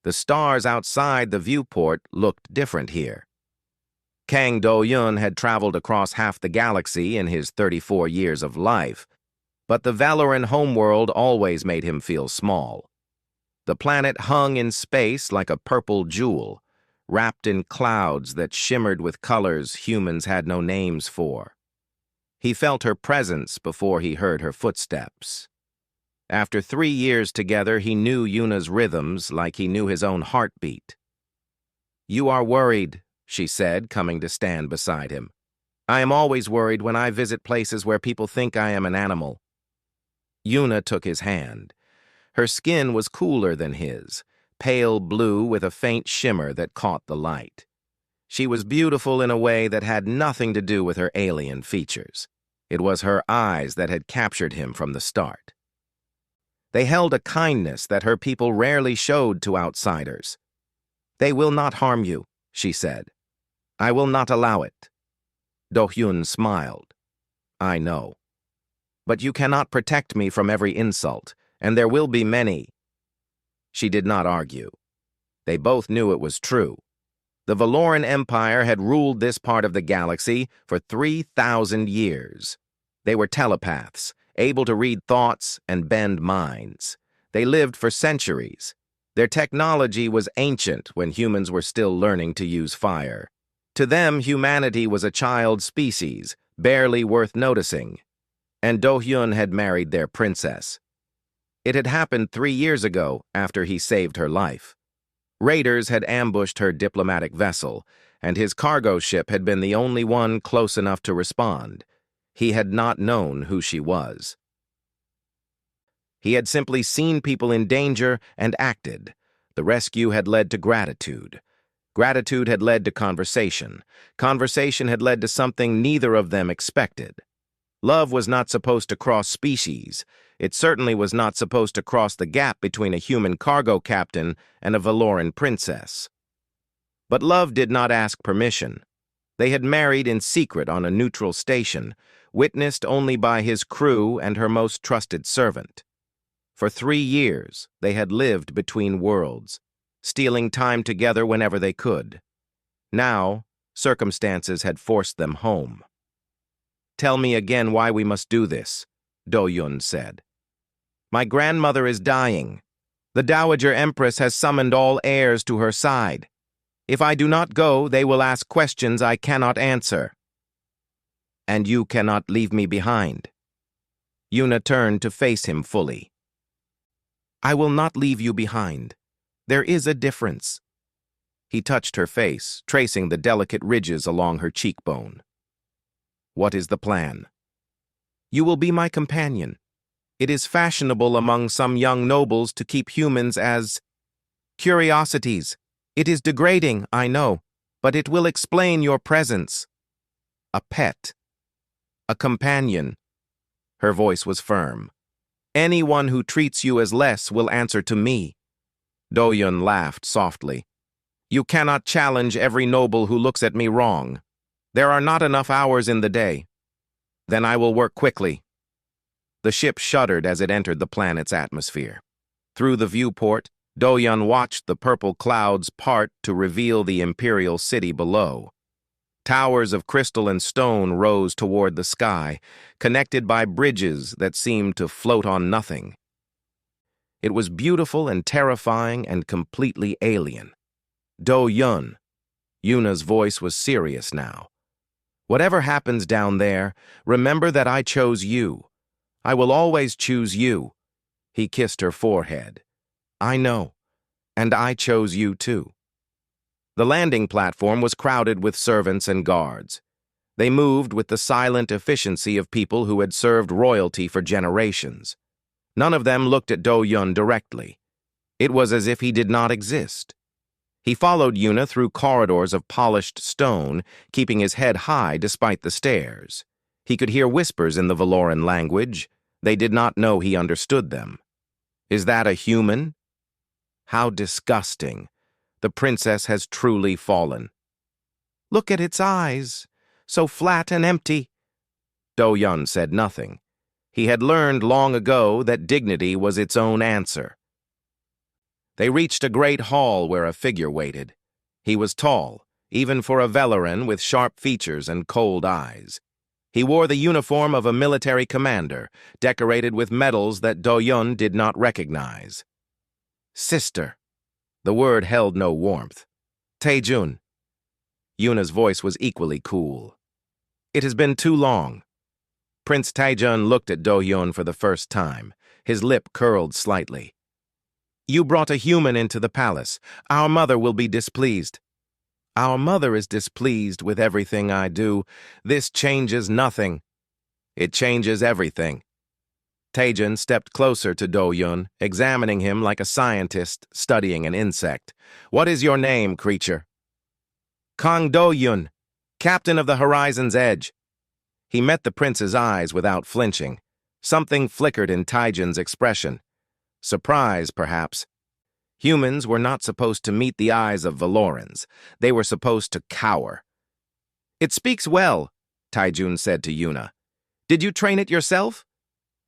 The stars outside the viewport looked different here. Kang Do-yun had traveled across half the galaxy in his 34 years of life, but the Valoran homeworld always made him feel small. The planet hung in space like a purple jewel, wrapped in clouds that shimmered with colors humans had no names for. He felt her presence before he heard her footsteps. After 3 years together, he knew Yuna's rhythms like he knew his own heartbeat. "You are worried," she said, coming to stand beside him. "I am always worried when I visit places where people think I am an animal." Yuna took his hand. Her skin was cooler than his, pale blue with a faint shimmer that caught the light. She was beautiful in a way that had nothing to do with her alien features. It was her eyes that had captured him from the start. They held a kindness that her people rarely showed to outsiders. "They will not harm you," she said. "I will not allow it." Do-hyun smiled. "I know. But you cannot protect me from every insult, and there will be many." She did not argue. They both knew it was true. The Valoran Empire had ruled this part of the galaxy for 3,000 years. They were telepaths, able to read thoughts and bend minds. They lived for centuries. Their technology was ancient when humans were still learning to use fire. To them, humanity was a child species, barely worth noticing. And Do-hyun had married their princess. It had happened 3 years ago after he saved her life. Raiders had ambushed her diplomatic vessel, and his cargo ship had been the only one close enough to respond. He had not known who she was. He had simply seen people in danger and acted. The rescue had led to gratitude. Gratitude had led to conversation. Conversation had led to something neither of them expected. Love was not supposed to cross species. It certainly was not supposed to cross the gap between a human cargo captain and a Valoran princess. But love did not ask permission. They had married in secret on a neutral station, witnessed only by his crew and her most trusted servant. For 3 years, they had lived between worlds, stealing time together whenever they could. Now, circumstances had forced them home. "Tell me again why we must do this," Do-yun said. "My grandmother is dying. The Dowager Empress has summoned all heirs to her side. If I do not go, they will ask questions I cannot answer. And you cannot leave me behind." Yuna turned to face him fully. "I will not leave you behind. There is a difference." He touched her face, tracing the delicate ridges along her cheekbone. "What is the plan?" "You will be my companion. It is fashionable among some young nobles to keep humans as curiosities. It is degrading, I know, but it will explain your presence." "A pet. A companion." Her voice was firm. "Anyone who treats you as less will answer to me." Do-yun laughed softly. "You cannot challenge every noble who looks at me wrong. There are not enough hours in the day. Then I will work quickly." The ship shuddered as it entered the planet's atmosphere. Through the viewport, Do-yun watched the purple clouds part to reveal the imperial city below. Towers of crystal and stone rose toward the sky, connected by bridges that seemed to float on nothing. It was beautiful and terrifying and completely alien. "Do-yun." Yuna's voice was serious now. "Whatever happens down there, remember that I chose you. I will always choose you." He kissed her forehead. "I know, and I chose you too." The landing platform was crowded with servants and guards. They moved with the silent efficiency of people who had served royalty for generations. None of them looked at Do-yun directly. It was as if he did not exist. He followed Yuna through corridors of polished stone, keeping his head high despite the stairs. He could hear whispers in the Valoran language. They did not know he understood them. "Is that a human? How disgusting. The princess has truly fallen." "Look at its eyes, so flat and empty." Do-yun said nothing. He had learned long ago that dignity was its own answer. They reached a great hall where a figure waited. He was tall, even for a Velaran with sharp features and cold eyes. He wore the uniform of a military commander, decorated with medals that Do-yun did not recognize. Sister. The word held no warmth. Taejun. Yuna's voice was equally cool. It has been too long. Prince Taejun looked at Do-yun for the first time. His lip curled slightly. You brought a human into the palace. Our mother will be displeased. Our mother is displeased with everything I do. This changes nothing. It changes everything. Taejun stepped closer to Do-yun, examining him like a scientist studying an insect. What is your name, creature? Kang Do-yun, captain of the Horizon's Edge. He met the prince's eyes without flinching. Something flickered in Taejun's expression. Surprise, perhaps. Humans were not supposed to meet the eyes of Valorans. They were supposed to cower. It speaks well, Taejun said to Yuna. Did you train it yourself?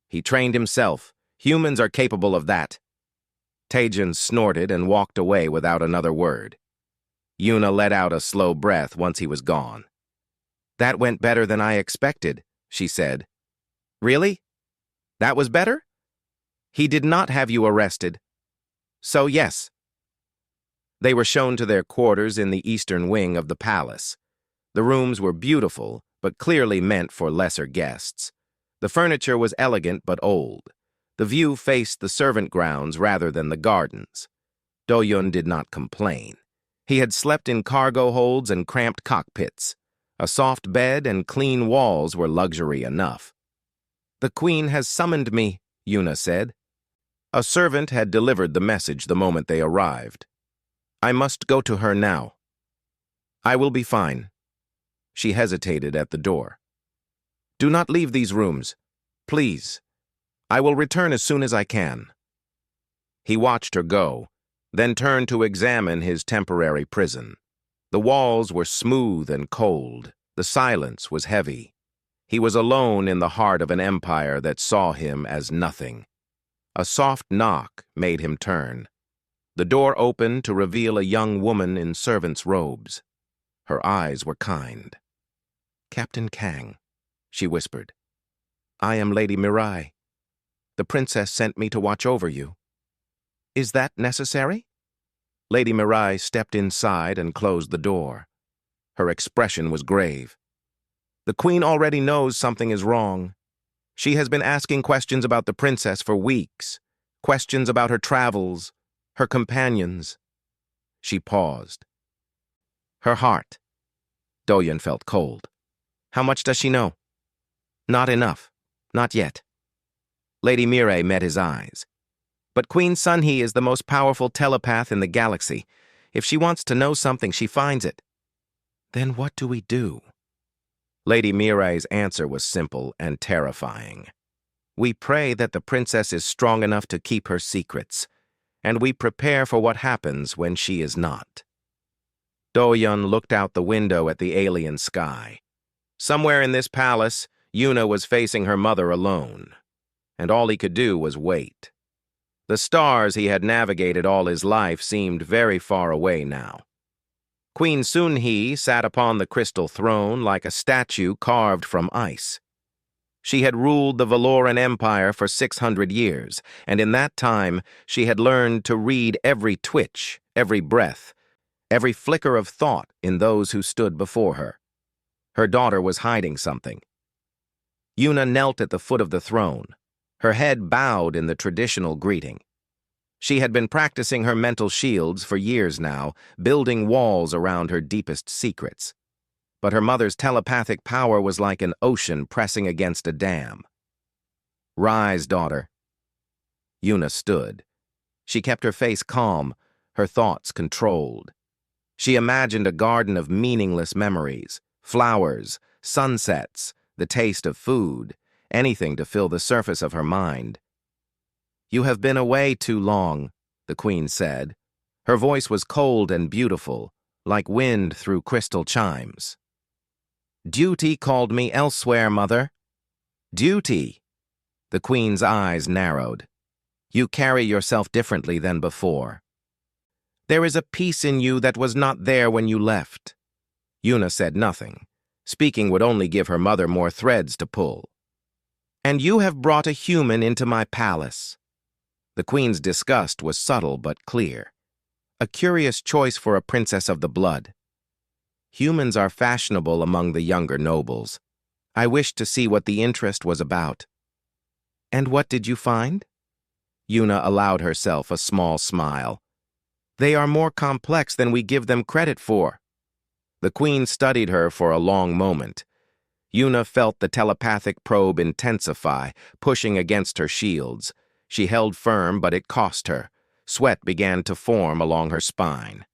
He trained himself. Humans are capable of that. Taejun snorted and walked away without another word. Yuna let out a slow breath once he was gone. That went better than I expected, she said. Really? That was better? He did not have you arrested. So yes. They were shown to their quarters in the eastern wing of the palace. The rooms were beautiful, but clearly meant for lesser guests. The furniture was elegant but old. The view faced the servant grounds rather than the gardens. Do-yun did not complain. He had slept in cargo holds and cramped cockpits. A soft bed and clean walls were luxury enough. The queen has summoned me, Yuna said. A servant had delivered the message the moment they arrived. I must go to her now. I will be fine. She hesitated at the door. Do not leave these rooms. Please. I will return as soon as I can. He watched her go, then turned to examine his temporary prison. The walls were smooth and cold. The silence was heavy. He was alone in the heart of an empire that saw him as nothing. A soft knock made him turn. The door opened to reveal a young woman in servant's robes. Her eyes were kind. Captain Kang, she whispered. I am Lady Mirai. The princess sent me to watch over you. Is that necessary? Lady Mirai stepped inside and closed the door. Her expression was grave. The queen already knows something is wrong. She has been asking questions about the princess for weeks. Questions about her travels, her companions. She paused. Her heart. Do-yun felt cold. How much does she know? Not enough. Not yet. Lady Mirai met his eyes. But Queen Sunhee is the most powerful telepath in the galaxy. If she wants to know something, she finds it. Then what do we do? Lady Mirai's answer was simple and terrifying. We pray that the princess is strong enough to keep her secrets, and we prepare for what happens when she is not. Do-yun looked out the window at the alien sky. Somewhere in this palace, Yuna was facing her mother alone, and all he could do was wait. The stars he had navigated all his life seemed very far away now. Queen Sunhee sat upon the crystal throne like a statue carved from ice. She had ruled the Valoran Empire for 600 years, and in that time she had learned to read every twitch, every breath, every flicker of thought in those who stood before her. Her daughter was hiding something. Yuna knelt at the foot of the throne, her head bowed in the traditional greeting. She had been practicing her mental shields for years now, building walls around her deepest secrets. But her mother's telepathic power was like an ocean pressing against a dam. Rise, daughter. Yuna stood. She kept her face calm, her thoughts controlled. She imagined a garden of meaningless memories, flowers, sunsets, the taste of food, anything to fill the surface of her mind. You have been away too long, the queen said. Her voice was cold and beautiful, like wind through crystal chimes. Duty called me elsewhere, mother. Duty. The queen's eyes narrowed. You carry yourself differently than before. There is a peace in you that was not there when you left." Yuna said nothing. Speaking would only give her mother more threads to pull. "And you have brought a human into my palace." The queen's disgust was subtle but clear. A curious choice for a princess of the blood. "Humans are fashionable among the younger nobles. I wished to see what the interest was about." "And what did you find?" Yuna allowed herself a small smile. "They are more complex than we give them credit for." The queen studied her for a long moment. Yuna felt the telepathic probe intensify, pushing against her shields. She held firm, but it cost her. Sweat began to form along her spine.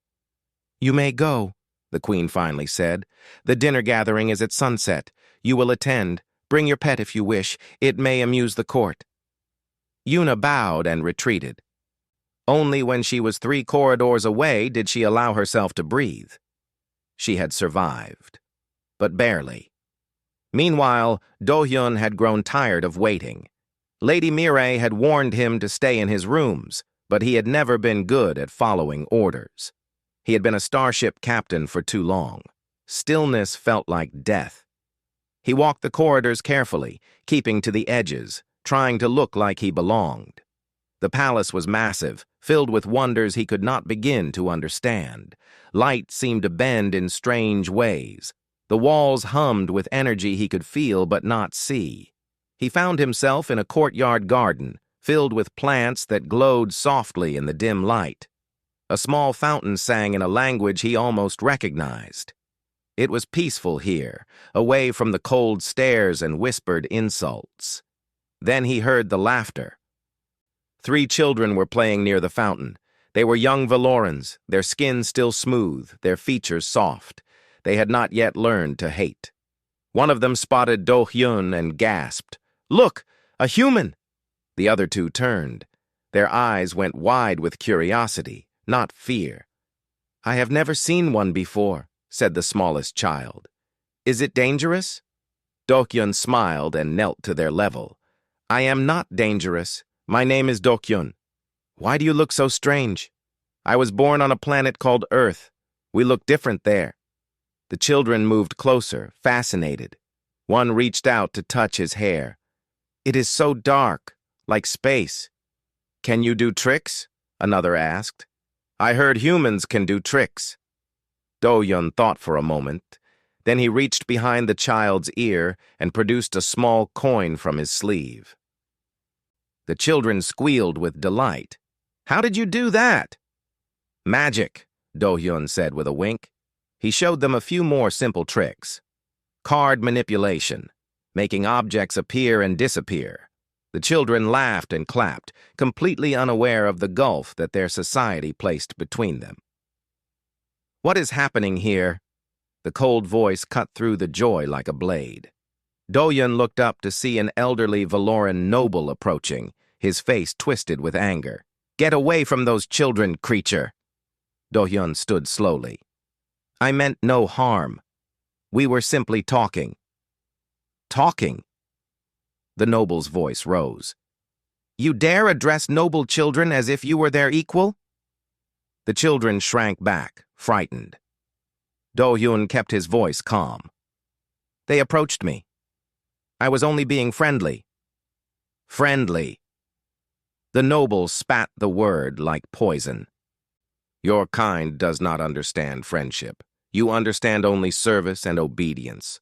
"You may go," the queen finally said. "The dinner gathering is at sunset. You will attend. Bring your pet if you wish. It may amuse the court." Yuna bowed and retreated. Only when she was 3 corridors away did she allow herself to breathe. She had survived, but barely. Meanwhile, Do-hyun had grown tired of waiting. Lady Mireille had warned him to stay in his rooms, but he had never been good at following orders. He had been a starship captain for too long. Stillness felt like death. He walked the corridors carefully, keeping to the edges, trying to look like he belonged. The palace was massive, filled with wonders he could not begin to understand. Light seemed to bend in strange ways. The walls hummed with energy he could feel but not see. He found himself in a courtyard garden, filled with plants that glowed softly in the dim light. A small fountain sang in a language he almost recognized. It was peaceful here, away from the cold stares and whispered insults. Then he heard the laughter. 3 children were playing near the fountain. They were young Valorans, their skin still smooth, their features soft. They had not yet learned to hate. One of them spotted Do-hyun and gasped, "Look, a human!" The other 2 turned. Their eyes went wide with curiosity, not fear. "I have never seen one before," said the smallest child. "Is it dangerous?" Do-hyun smiled and knelt to their level. "I am not dangerous. My name is Do-hyun. Why do you look so strange? I was born on a planet called Earth. We look different there." The children moved closer, fascinated. One reached out to touch his hair. "It is so dark, like space." "Can you do tricks?" another asked. "I heard humans can do tricks." Do-hyun thought for a moment. Then he reached behind the child's ear and produced a small coin from his sleeve. The children squealed with delight. "How did you do that?" "Magic," Do-hyun said with a wink. He showed them a few more simple tricks. Card manipulation, making objects appear and disappear. The children laughed and clapped, completely unaware of the gulf that their society placed between them. "What is happening here?" The cold voice cut through the joy like a blade. Do-hyun looked up to see an elderly Valoran noble approaching, his face twisted with anger. "Get away from those children, creature!" Do-hyun stood slowly. "I meant no harm. We were simply talking." "Talking?" The noble's voice rose. "You dare address noble children as if you were their equal?" The children shrank back, frightened. Do-hyun kept his voice calm. "They approached me. I was only being friendly." "Friendly." The noble spat the word like poison. "Your kind does not understand friendship. You understand only service and obedience."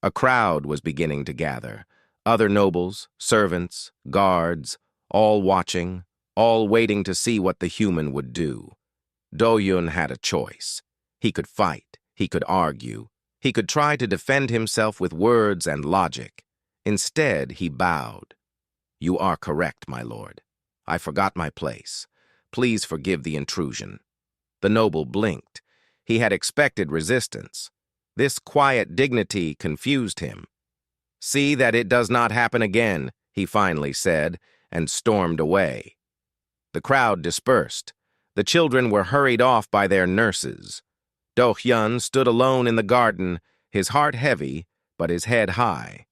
A crowd was beginning to gather. Other nobles, servants, guards, all watching, all waiting to see what the human would do. Do-hyun had a choice. He could fight, he could argue, he could try to defend himself with words and logic. Instead, he bowed. "You are correct, my lord. I forgot my place. Please forgive the intrusion." The noble blinked. He had expected resistance. This quiet dignity confused him. "See that it does not happen again," he finally said, and stormed away. The crowd dispersed. The children were hurried off by their nurses. Do-hyun stood alone in the garden, his heart heavy, but his head high.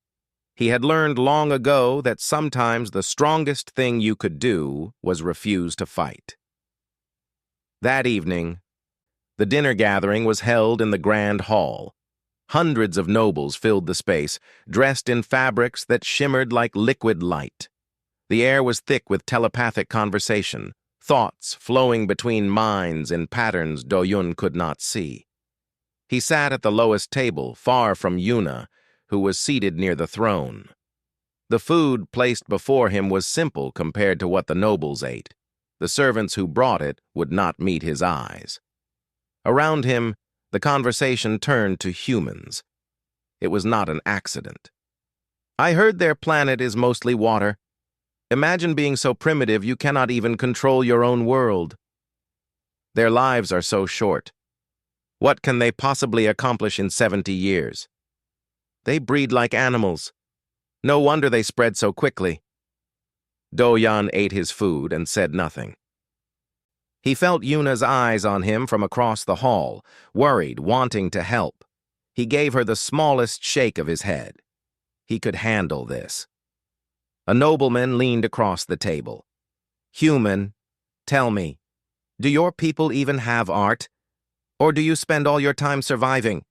He had learned long ago that sometimes the strongest thing you could do was refuse to fight. That evening, the dinner gathering was held in the grand hall. Hundreds of nobles filled the space, dressed in fabrics that shimmered like liquid light. The air was thick with telepathic conversation, thoughts flowing between minds in patterns Do-yun could not see. He sat at the lowest table, far from Yuna, who was seated near the throne. The food placed before him was simple compared to what the nobles ate. The servants who brought it would not meet his eyes. Around him, the conversation turned to humans. It was not an accident. I heard their planet is mostly water. Imagine being so primitive you cannot even control your own world. Their lives are so short. What can they possibly accomplish in 70 years? They breed like animals. No wonder they spread so quickly. Do-yun ate his food and said nothing. He felt Yuna's eyes on him from across the hall, worried, wanting to help. He gave her the smallest shake of his head. He could handle this. A nobleman leaned across the table. Human, tell me, do your people even have art? Or do you spend all your time surviving?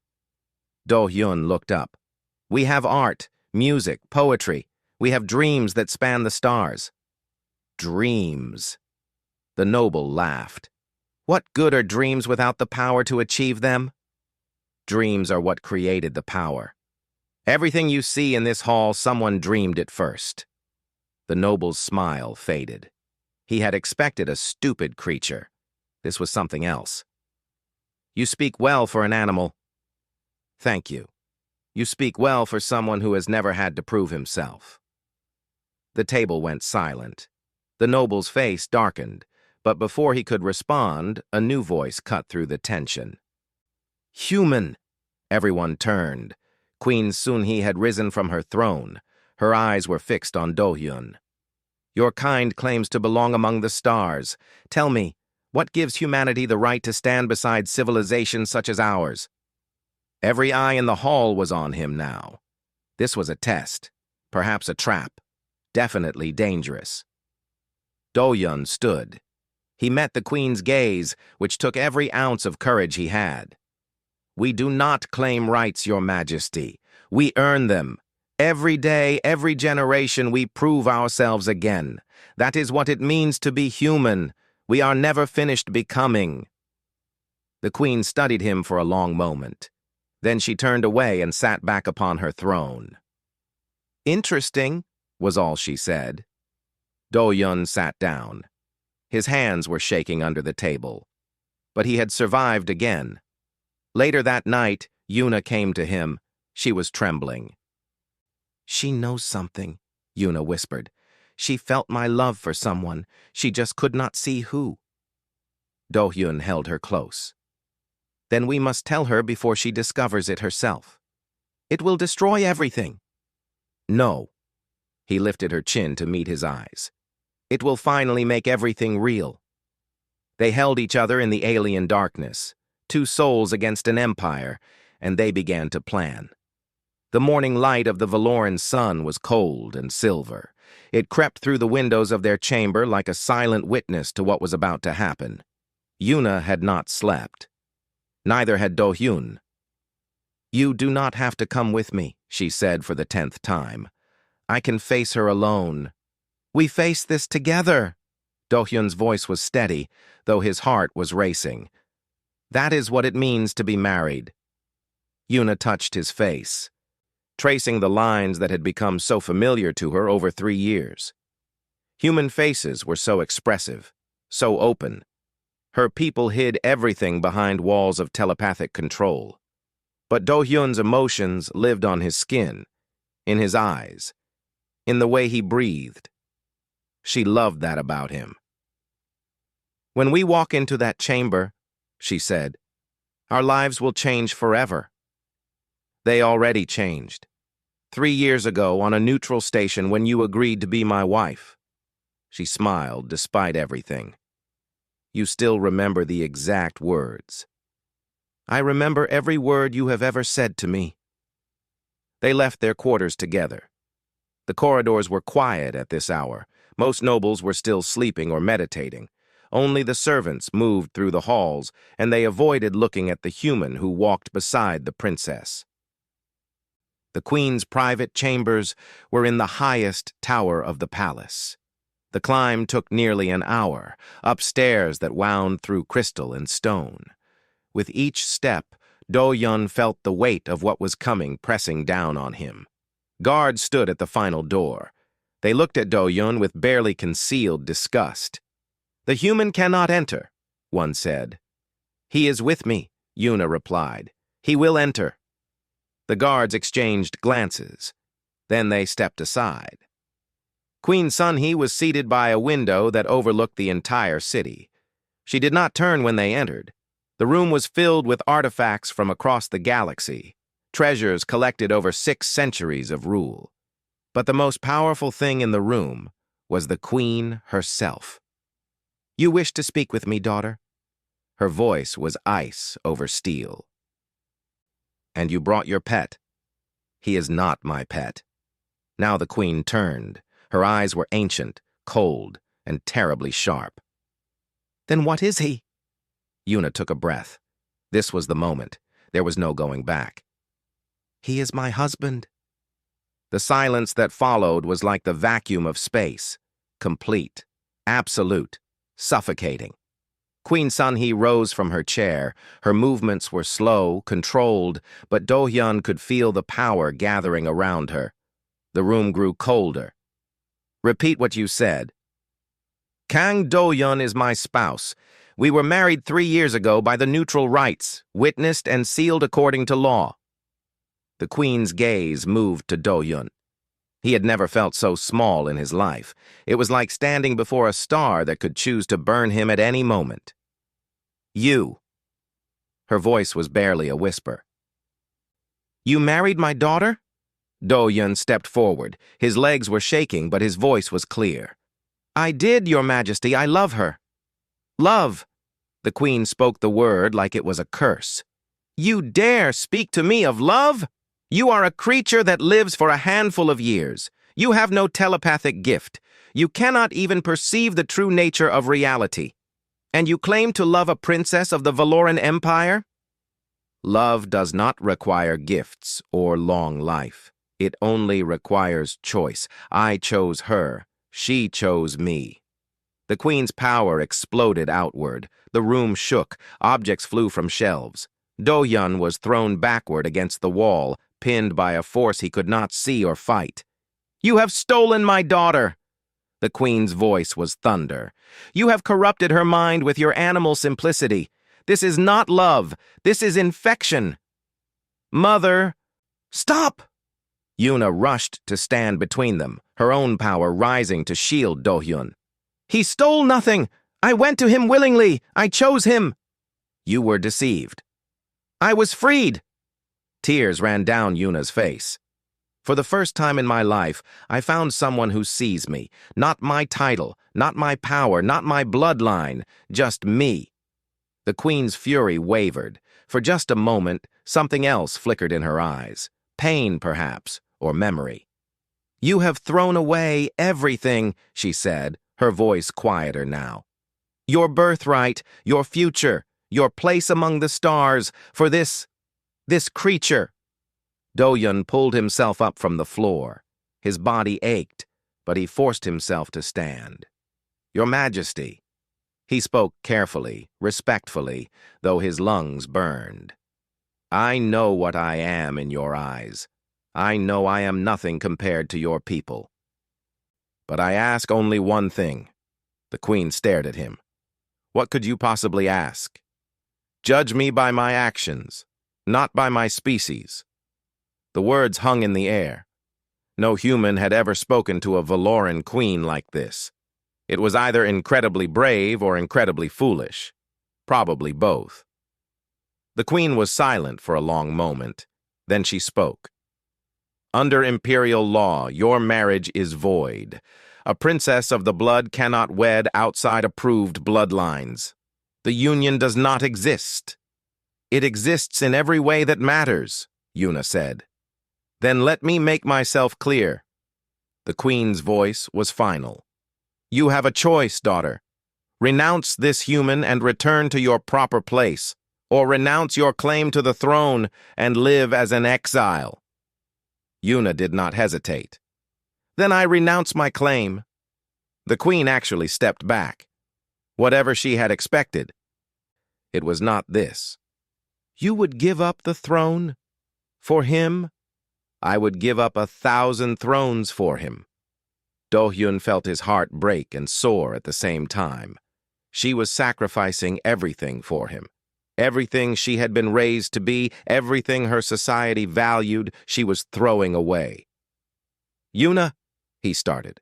Do-yun looked up. We have art, music, poetry. We have dreams that span the stars. Dreams. The noble laughed. What good are dreams without the power to achieve them? Dreams are what created the power. Everything you see in this hall, someone dreamed it first. The noble's smile faded. He had expected a stupid creature. This was something else. You speak well for an animal. Thank you. You speak well for someone who has never had to prove himself. The table went silent. The noble's face darkened, but before he could respond, a new voice cut through the tension. Human! Everyone turned. Queen Sunhee had risen from her throne. Her eyes were fixed on Do-yun. Your kind claims to belong among the stars. Tell me, what gives humanity the right to stand beside civilizations such as ours? Every eye in the hall was on him now. This was a test, perhaps a trap, definitely dangerous. Do-yun stood. He met the queen's gaze, which took every ounce of courage he had. We do not claim rights, your majesty. We earn them. Every day, every generation, we prove ourselves again. That is what it means to be human. We are never finished becoming. The queen studied him for a long moment. Then she turned away and sat back upon her throne. Interesting, was all she said. Do-yun sat down. His hands were shaking under the table. But he had survived again. Later that night, Yuna came to him. She was trembling. She knows something, Yuna whispered. She felt my love for someone. She just could not see who. Do-yun held her close. Then we must tell her before she discovers it herself. It will destroy everything. No. He lifted her chin to meet his eyes. It will finally make everything real. They held each other in the alien darkness, two souls against an empire, and they began to plan. The morning light of the Valoran sun was cold and silver. It crept through the windows of their chamber like a silent witness to what was about to happen. Yuna had not slept. Neither had Do-yun. You do not have to come with me, she said for the 10th time. I can face her alone. We face this together. Do-yun's voice was steady, though his heart was racing. That is what it means to be married. Yuna touched his face, tracing the lines that had become so familiar to her over 3 years. Human faces were so expressive, so open. Her people hid everything behind walls of telepathic control. But Do-yun's emotions lived on his skin, in his eyes, in the way he breathed. She loved that about him. When we walk into that chamber, she said, our lives will change forever. They already changed. 3 years ago on a neutral station when you agreed to be my wife. She smiled despite everything. You still remember the exact words. I remember every word you have ever said to me. They left their quarters together. The corridors were quiet at this hour. Most nobles were still sleeping or meditating. Only the servants moved through the halls, and they avoided looking at the human who walked beside the princess. The queen's private chambers were in the highest tower of the palace. The climb took nearly an hour, up stairs that wound through crystal and stone. With each step, Do-yun felt the weight of what was coming pressing down on him. Guards stood at the final door. They looked at Do-yun with barely concealed disgust. "The human cannot enter," one said. "He is with me," Yuna replied. "He will enter." The guards exchanged glances. Then they stepped aside. Queen Sunhee was seated by a window that overlooked the entire city. She did not turn when they entered. The room was filled with artifacts from across the galaxy, treasures collected over 6 centuries of rule. But the most powerful thing in the room was the queen herself. "You wish to speak with me, daughter?" Her voice was ice over steel. "And you brought your pet." "He is not my pet." Now the queen turned. Her eyes were ancient, cold, and terribly sharp. "Then what is he?" Yuna took a breath. This was the moment. There was no going back. "He is my husband." The silence that followed was like the vacuum of space. Complete, absolute, suffocating. Queen Sunhee rose from her chair. Her movements were slow, controlled, but Do-hyun could feel the power gathering around her. The room grew colder. "Repeat what you said." "Kang Do-hyun is my spouse. We were married 3 years ago by the neutral rites, witnessed and sealed according to law." The queen's gaze moved to Do-hyun. He had never felt so small in his life. It was like standing before a star that could choose to burn him at any moment. "You." Her voice was barely a whisper. "You married my daughter?" Do-hyun stepped forward. His legs were shaking, but his voice was clear. "I did, Your Majesty. I love her." "Love." The queen spoke the word like it was a curse. "You dare speak to me of love? You are a creature that lives for a handful of years. You have no telepathic gift. You cannot even perceive the true nature of reality. And you claim to love a princess of the Valoran Empire? Love does not require gifts or long life. It only requires choice. I chose her. She chose me." The queen's power exploded outward. The room shook. Objects flew from shelves. Do-hyun was thrown backward against the wall, pinned by a force he could not see or fight. "You have stolen my daughter!" The queen's voice was thunder. "You have corrupted her mind with your animal simplicity. This is not love. This is infection." "Mother!" "Stop!" Yuna rushed to stand between them, her own power rising to shield Do-hyun. "He stole nothing! I went to him willingly! I chose him!" "You were deceived." "I was freed!" Tears ran down Yuna's face. "For the first time in my life, I found someone who sees me. Not my title, not my power, not my bloodline, just me." The queen's fury wavered. For just a moment, something else flickered in her eyes. Pain, perhaps, or memory. "You have thrown away everything," she said, her voice quieter now. "Your birthright, your future, your place among the stars, for this creature." Do-hyun pulled himself up from the floor. His body ached, but he forced himself to stand. "Your Majesty." He spoke carefully, respectfully, though his lungs burned. "I know what I am in your eyes. I know I am nothing compared to your people. But I ask only one thing." The queen stared at him. "What could you possibly ask?" "Judge me by my actions, not by my species." The words hung in the air. No human had ever spoken to a Valoran queen like this. It was either incredibly brave or incredibly foolish. Probably both. The queen was silent for a long moment. Then she spoke. "Under imperial law, your marriage is void. A princess of the blood cannot wed outside approved bloodlines. The union does not exist." "It exists in every way that matters," Yuna said. "Then let me make myself clear." The queen's voice was final. "You have a choice, daughter. Renounce this human and return to your proper place, or renounce your claim to the throne and live as an exile." Yuna did not hesitate. "Then I renounce my claim." The queen actually stepped back. Whatever she had expected, it was not this. "You would give up the throne? For him? I would give up 1,000 thrones for him." Do-hyun felt his heart break and soar at the same time. She was sacrificing everything for him. Everything she had been raised to be, everything her society valued, she was throwing away. "Yuna," he started.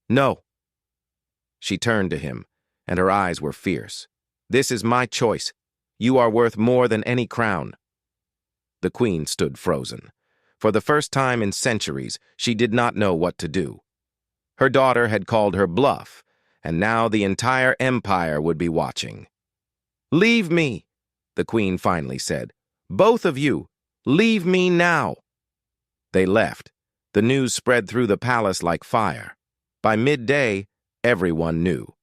"No." She turned to him, and her eyes were fierce. "This is my choice. You are worth more than any crown." The queen stood frozen. For the first time in centuries, she did not know what to do. Her daughter had called her bluff, and now the entire empire would be watching. "Leave me," the queen finally said. "Both of you, leave me now." They left. The news spread through the palace like fire. By midday, everyone knew.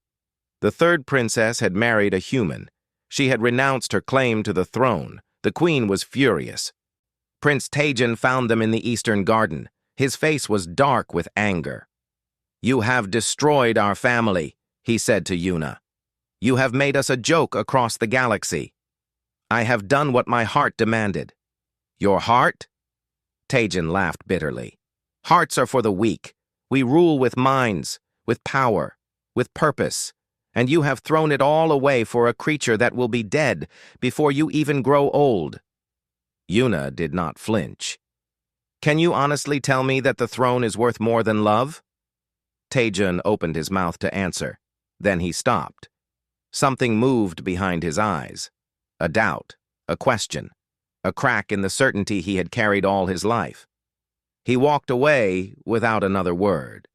The third princess had married a human. She had renounced her claim to the throne. The queen was furious. Prince Taejin found them in the Eastern Garden. His face was dark with anger. "You have destroyed our family," he said to Yuna. "You have made us a joke across the galaxy. I have done what my heart demanded." "Your heart?" Taejin laughed bitterly. "Hearts are for the weak. We rule with minds, with power, with purpose, and you have thrown it all away for a creature that will be dead before you even grow old." Yuna did not flinch. "Can you honestly tell me that the throne is worth more than love?" Taejin opened his mouth to answer. Then he stopped. Something moved behind his eyes. A doubt, a question, a crack in the certainty he had carried all his life. He walked away without another word.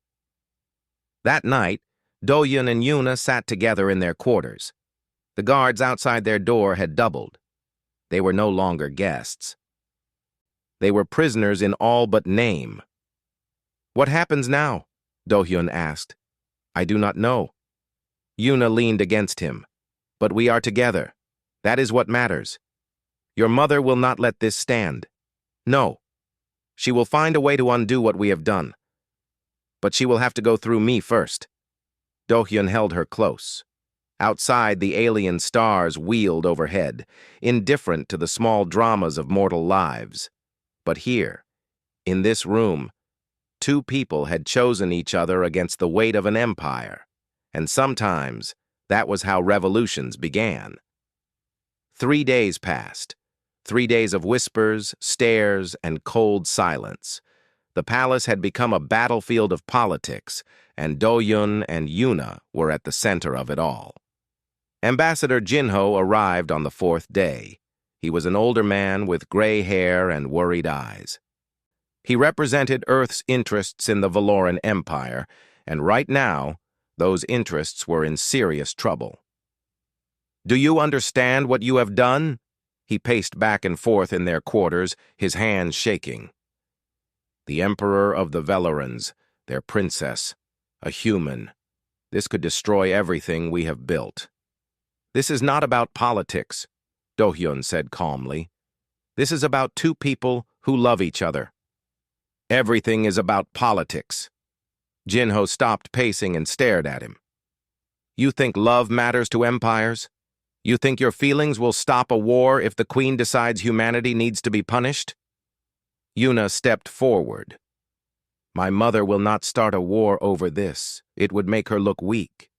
That night, Do-hyun and Yuna sat together in their quarters. The guards outside their door had doubled. They were no longer guests. They were prisoners in all but name. "What happens now?" Do-hyun asked. "I do not know." Yuna leaned against him. "But we are together. That is what matters. Your mother will not let this stand. No. She will find a way to undo what we have done. But she will have to go through me first." Do-hyun held her close. Outside, the alien stars wheeled overhead, indifferent to the small dramas of mortal lives. But here, in this room, two people had chosen each other against the weight of an empire, and sometimes that was how revolutions began. 3 days passed. 3 days of whispers, stares, and cold silence. The palace had become a battlefield of politics, and Do-hyun and Yuna were at the center of it all. Ambassador Jinho arrived on the 4th day. He was an older man with gray hair and worried eyes. He represented Earth's interests in the Valoran Empire, and right now, those interests were in serious trouble. "Do you understand what you have done?" He paced back and forth in their quarters, his hands shaking. "The Emperor of the Valorans, their princess, a human. This could destroy everything we have built." "This is not about politics," Do-hyun said calmly. "This is about two people who love each other." "Everything is about politics." Jinho stopped pacing and stared at him. "You think love matters to empires? You think your feelings will stop a war if the Queen decides humanity needs to be punished?" Yuna stepped forward. "My mother will not start a war over this. It would make her look weak.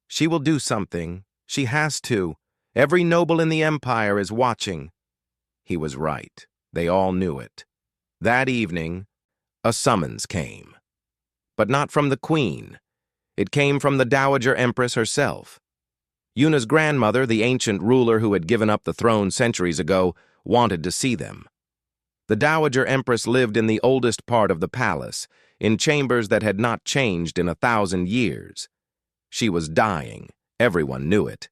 She will do something. She has to. Every noble in the empire is watching." He was right. They all knew it. That evening, a summons came. But not from the Queen. It came from the Dowager Empress herself. Yuna's grandmother, the ancient ruler who had given up the throne centuries ago, wanted to see them. The Dowager Empress lived in the oldest part of the palace, in chambers that had not changed in 1,000 years. She was dying. Everyone knew it.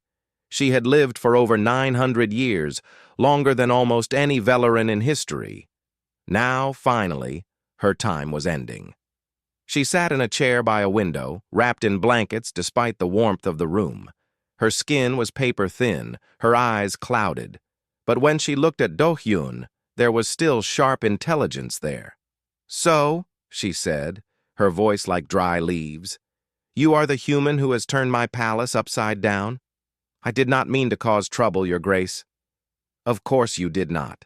She had lived for over 900 years, longer than almost any Valoran in history. Now, finally, her time was ending. She sat in a chair by a window, wrapped in blankets despite the warmth of the room. Her skin was paper-thin, her eyes clouded. But when she looked at Do-hyun, there was still sharp intelligence there. "So," she said, her voice like dry leaves, "you are the human who has turned my palace upside down? I did not mean to cause trouble, Your Grace." "Of course you did not.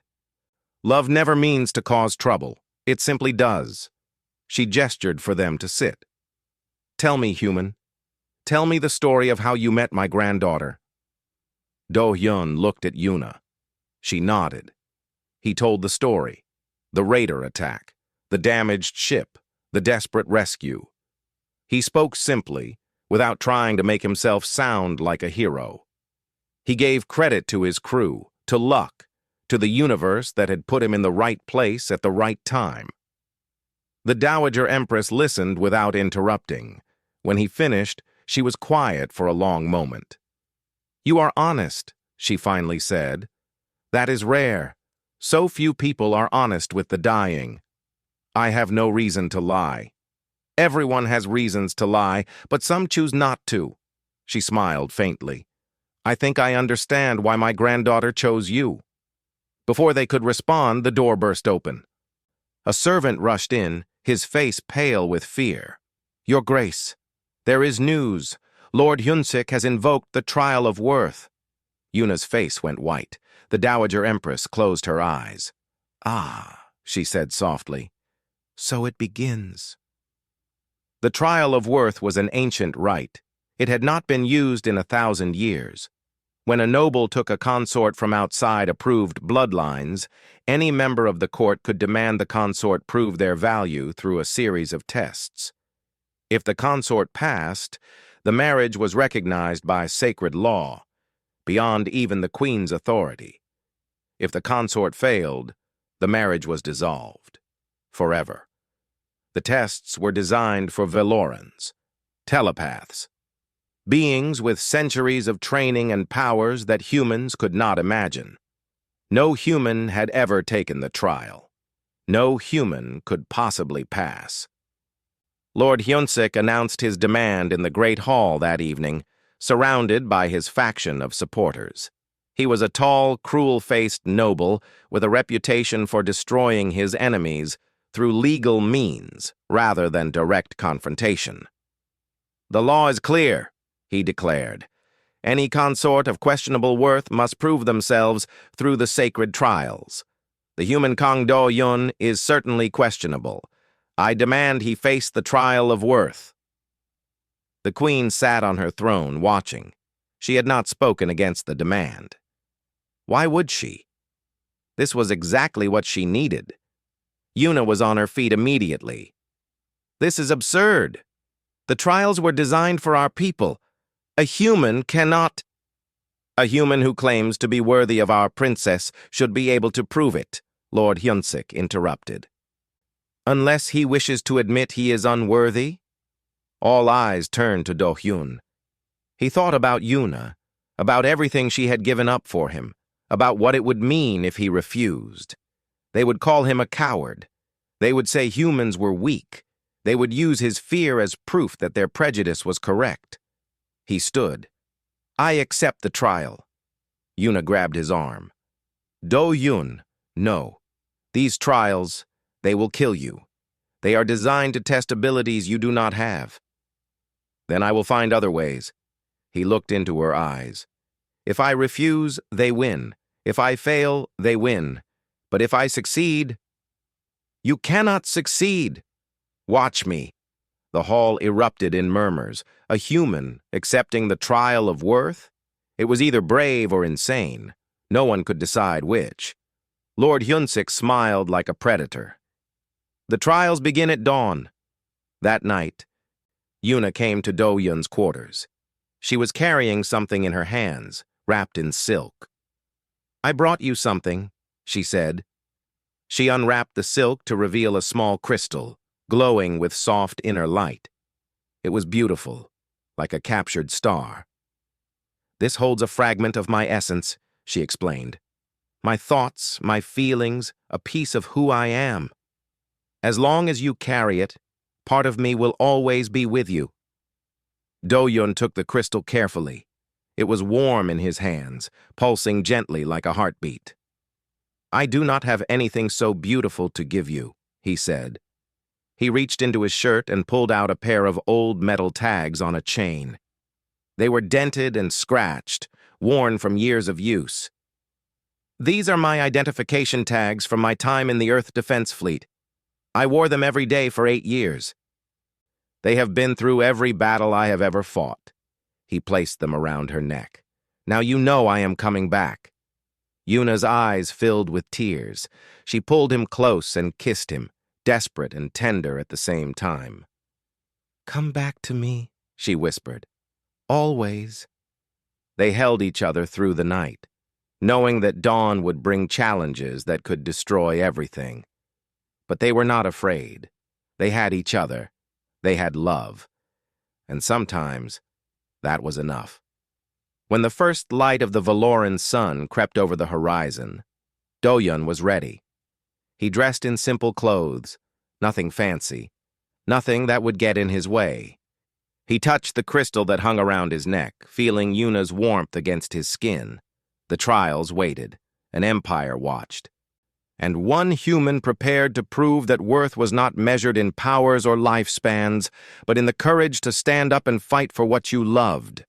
Love never means to cause trouble. It simply does." She gestured for them to sit. "Tell me, human. Tell me the story of how you met my granddaughter." Do-hyun looked at Yuna. She nodded. He told the story. The raider attack, the damaged ship, the desperate rescue. He spoke simply, without trying to make himself sound like a hero. He gave credit to his crew, to luck, to the universe that had put him in the right place at the right time. The Dowager Empress listened without interrupting. When he finished, she was quiet for a long moment. "You are honest," she finally said. "That is rare. So few people are honest with the dying." "I have no reason to lie." "Everyone has reasons to lie, but some choose not to." She smiled faintly. "I think I understand why my granddaughter chose you." Before they could respond, the door burst open. A servant rushed in, his face pale with fear. "Your Grace, there is news. Lord Hyunsik has invoked the trial of worth." Yuna's face went white. The Dowager Empress closed her eyes. "Ah," she said softly. "So it begins." The trial of worth was an ancient rite. It had not been used in 1,000 years. When a noble took a consort from outside approved bloodlines, any member of the court could demand the consort prove their value through a series of tests. If the consort passed, the marriage was recognized by sacred law, beyond even the queen's authority. If the consort failed, the marriage was dissolved, forever. The tests were designed for Velorans, telepaths, beings with centuries of training and powers that humans could not imagine. No human had ever taken the trial. No human could possibly pass. Lord Hyunsik announced his demand in the Great Hall that evening, surrounded by his faction of supporters. He was a tall, cruel-faced noble with a reputation for destroying his enemies through legal means rather than direct confrontation. "The law is clear," he declared. "Any consort of questionable worth must prove themselves through the sacred trials. The human Kang Do-yun is certainly questionable. I demand he face the trial of worth." The queen sat on her throne, watching. She had not spoken against the demand. Why would she? This was exactly what she needed. Yuna was on her feet immediately. "This is absurd. The trials were designed for our people. A human cannot—" "A human who claims to be worthy of our princess should be able to prove it," Lord Hyunsik interrupted. "Unless he wishes to admit he is unworthy?" All eyes turned to Do-hyun. He thought about Yuna, about everything she had given up for him, about what it would mean if he refused. They would call him a coward. They would say humans were weak. They would use his fear as proof that their prejudice was correct. He stood. "I accept the trial." Yuna grabbed his arm. "Do-yun, no. These trials, they will kill you. They are designed to test abilities you do not have." "Then I will find other ways." He looked into her eyes. "If I refuse, they win. If I fail, they win. But if I succeed—" "You cannot succeed." "Watch me." The hall erupted in murmurs. A human accepting the trial of worth? It was either brave or insane. No one could decide which. Lord Hyunsik smiled like a predator. "The trials begin at dawn." That night, Yuna came to Do-yun's quarters. She was carrying something in her hands, wrapped in silk. "I brought you something," she said. She unwrapped the silk to reveal a small crystal, glowing with soft inner light. It was beautiful, like a captured star. "This holds a fragment of my essence," she explained. "My thoughts, my feelings, a piece of who I am. As long as you carry it, part of me will always be with you." Do-yun took the crystal carefully. It was warm in his hands, pulsing gently like a heartbeat. "I do not have anything so beautiful to give you," he said. He reached into his shirt and pulled out a pair of old metal tags on a chain. They were dented and scratched, worn from years of use. "These are my identification tags from my time in the Earth Defense Fleet. I wore them every day for 8 years. They have been through every battle I have ever fought." He placed them around her neck. "Now you know I am coming back." Yuna's eyes filled with tears. She pulled him close and kissed him, desperate and tender at the same time. "Come back to me," she whispered. "Always." They held each other through the night, knowing that dawn would bring challenges that could destroy everything. But they were not afraid. They had each other. They had love. And sometimes that was enough. When the first light of the Valoran sun crept over the horizon, Do-yun was ready. He dressed in simple clothes, nothing fancy, nothing that would get in his way. He touched the crystal that hung around his neck, feeling Yuna's warmth against his skin. The trials waited. An empire watched. And one human prepared to prove that worth was not measured in powers or lifespans, but in the courage to stand up and fight for what you loved.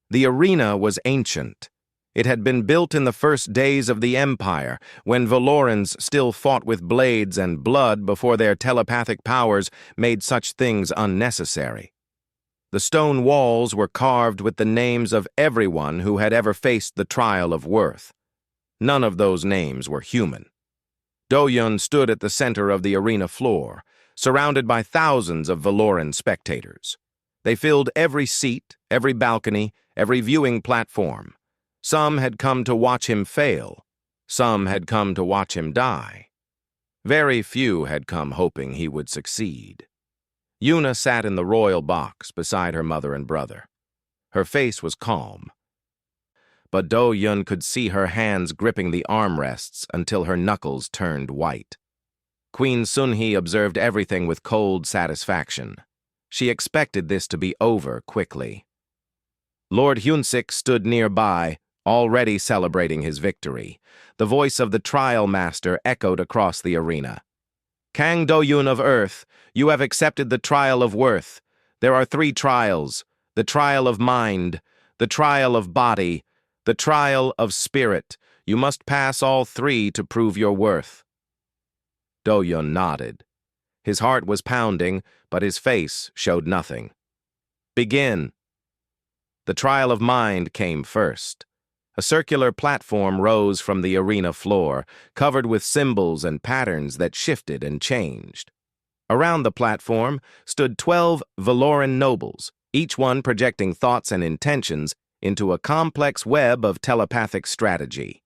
The arena was ancient. It had been built in the first days of the Empire, when Valorans still fought with blades and blood before their telepathic powers made such things unnecessary. The stone walls were carved with the names of everyone who had ever faced the trial of worth. None of those names were human. Do-yun stood at the center of the arena floor, surrounded by thousands of Valoran spectators. They filled every seat, every balcony, every viewing platform. Some had come to watch him fail. Some had come to watch him die. Very few had come hoping he would succeed. Yuna sat in the royal box beside her mother and brother. Her face was calm. But Do-yun could see her hands gripping the armrests until her knuckles turned white. Queen Sun-hee observed everything with cold satisfaction. She expected this to be over quickly. Lord Hyunsik stood nearby, already celebrating his victory. The voice of the trial master echoed across the arena. "Kang Do-yun of Earth, you have accepted the trial of worth. There are 3 trials: the trial of mind, the trial of body, the trial of spirit. You must pass all 3 to prove your worth." Do-yun nodded. His heart was pounding, but his face showed nothing. "Begin." The trial of mind came first. A circular platform rose from the arena floor, covered with symbols and patterns that shifted and changed. Around the platform stood 12 Valoran nobles, each one projecting thoughts and intentions into a complex web of telepathic strategy.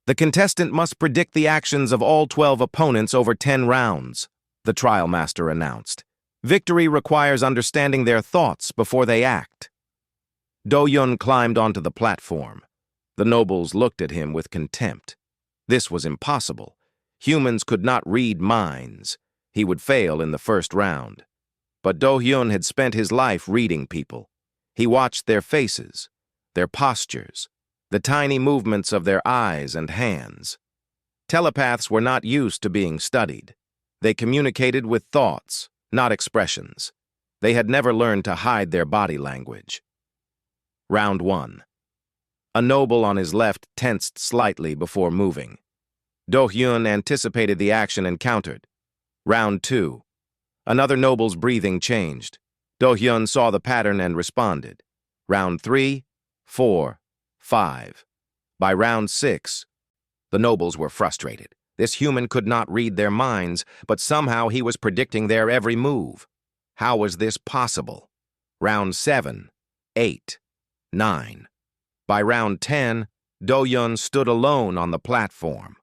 The contestant must predict the actions of all 12 opponents over 10 rounds, the trial master announced. Victory requires understanding their thoughts before they act. Do-yun climbed onto the platform. The nobles looked at him with contempt. This was impossible. Humans could not read minds. He would fail in the first round. But Do-hyun had spent his life reading people. He watched their faces, their postures, the tiny movements of their eyes and hands. Telepaths were not used to being studied. They communicated with thoughts, not expressions. They had never learned to hide their body language. Round 1. A noble on his left tensed slightly before moving. Do-hyun anticipated the action and countered. Round 2. Another noble's breathing changed. Do-hyun saw the pattern and responded. Round 3, 4, 5. By round 6, the nobles were frustrated. This human could not read their minds, but somehow he was predicting their every move. How was this possible? Round 7, 8, 9. By round 10, Do-yun stood alone on the platform.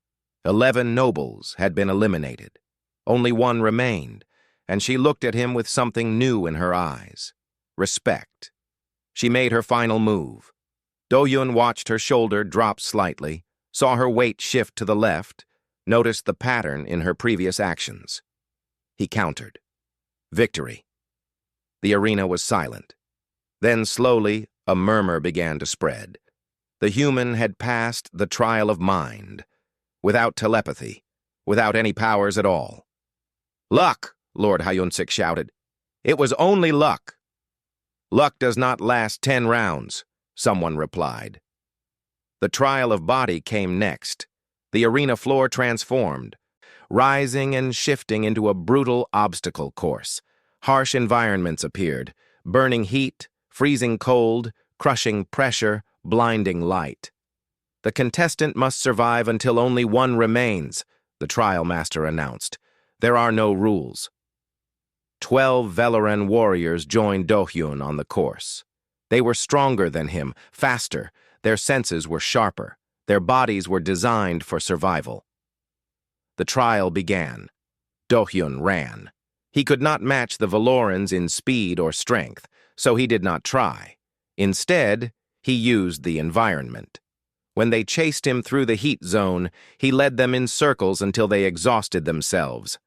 11 nobles had been eliminated. Only one remained, and she looked at him with something new in her eyes. Respect. She made her final move. Do-yun watched her shoulder drop slightly, saw her weight shift to the left, noticed the pattern in her previous actions. He countered. Victory. The arena was silent. Then slowly, A murmur began to spread. The human had passed the trial of mind, without telepathy, without any powers at all. "Luck!" Lord Hyunsik shouted. "It was only luck." "Luck does not last 10 rounds," someone replied. The trial of body came next. The arena floor transformed, rising and shifting into a brutal obstacle course. Harsh environments appeared, burning heat, freezing cold, crushing pressure, blinding light. "The contestant must survive until only one remains," the trial master announced. "There are no rules." 12 Valoran warriors joined Do-hyun on the course. They were stronger than him, faster, their senses were sharper, their bodies were designed for survival. The trial began. Do-hyun ran. He could not match the Valorans in speed or strength, so he did not try. Instead, he used the environment. When they chased him through the heat zone, he led them in circles until they exhausted themselves.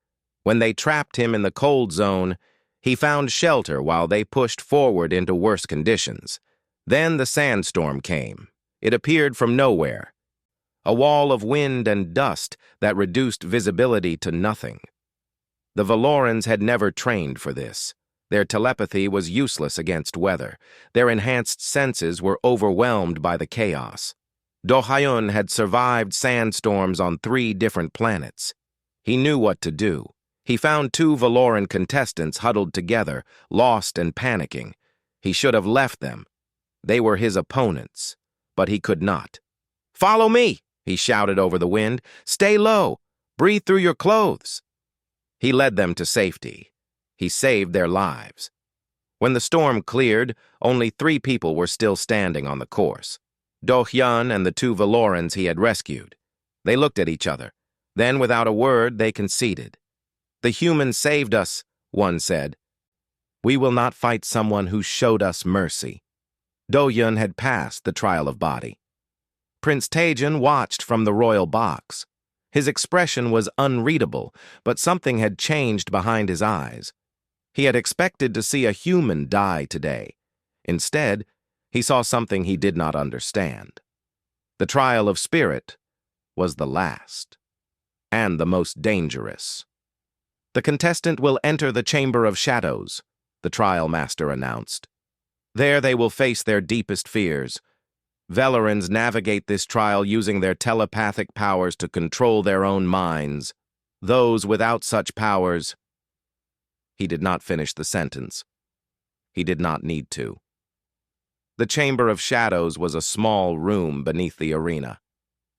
When they trapped him in the cold zone, he found shelter while they pushed forward into worse conditions. Then the sandstorm came. It appeared from nowhere. A wall of wind and dust that reduced visibility to nothing. The Valorans had never trained for this. Their telepathy was useless against weather. Their enhanced senses were overwhelmed by the chaos. Do-hyun had survived sandstorms on 3 different planets. He knew what to do. He found 2 Valoran contestants huddled together, lost and panicking. He should have left them. They were his opponents, but he could not. "Follow me!" he shouted over the wind. "Stay low! Breathe through your clothes!" He led them to safety. He saved their lives. When the storm cleared, only 3 people were still standing on the course. Do-hyun and the 2 Valorans he had rescued. They looked at each other. Then, without a word, they conceded. "The human saved us," one said. "We will not fight someone who showed us mercy." Do-hyun had passed the trial of body. Prince Taejin watched from the royal box. His expression was unreadable, but something had changed behind his eyes. He had expected to see a human die today. Instead, he saw something he did not understand. The trial of spirit was the last, and the most dangerous. "The contestant will enter the Chamber of Shadows," the trial master announced. "There they will face their deepest fears. Valorans navigate this trial using their telepathic powers to control their own minds. Those without such powers—" He did not finish the sentence. He did not need to. The Chamber of Shadows was a small room beneath the arena.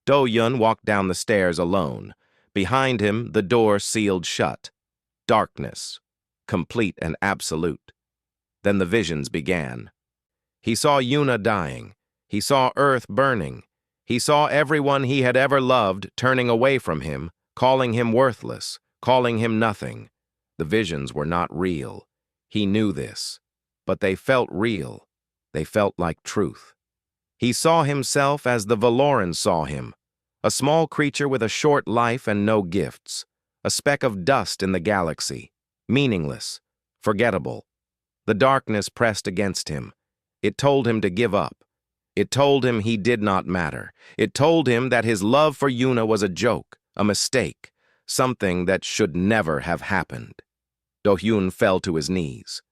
Do-hyun walked down the stairs alone. Behind him, the door sealed shut. Darkness, complete and absolute. Then the visions began. He saw Yuna dying. He saw Earth burning. He saw everyone he had ever loved turning away from him, calling him worthless, calling him nothing. The visions were not real. He knew this. But they felt real. They felt like truth. He saw himself as the Valoran saw him, a small creature with a short life and no gifts, a speck of dust in the galaxy, meaningless, forgettable. The darkness pressed against him. It told him to give up. It told him he did not matter. It told him that his love for Yuna was a joke, a mistake, something that should never have happened. Do-hyun fell to his knees.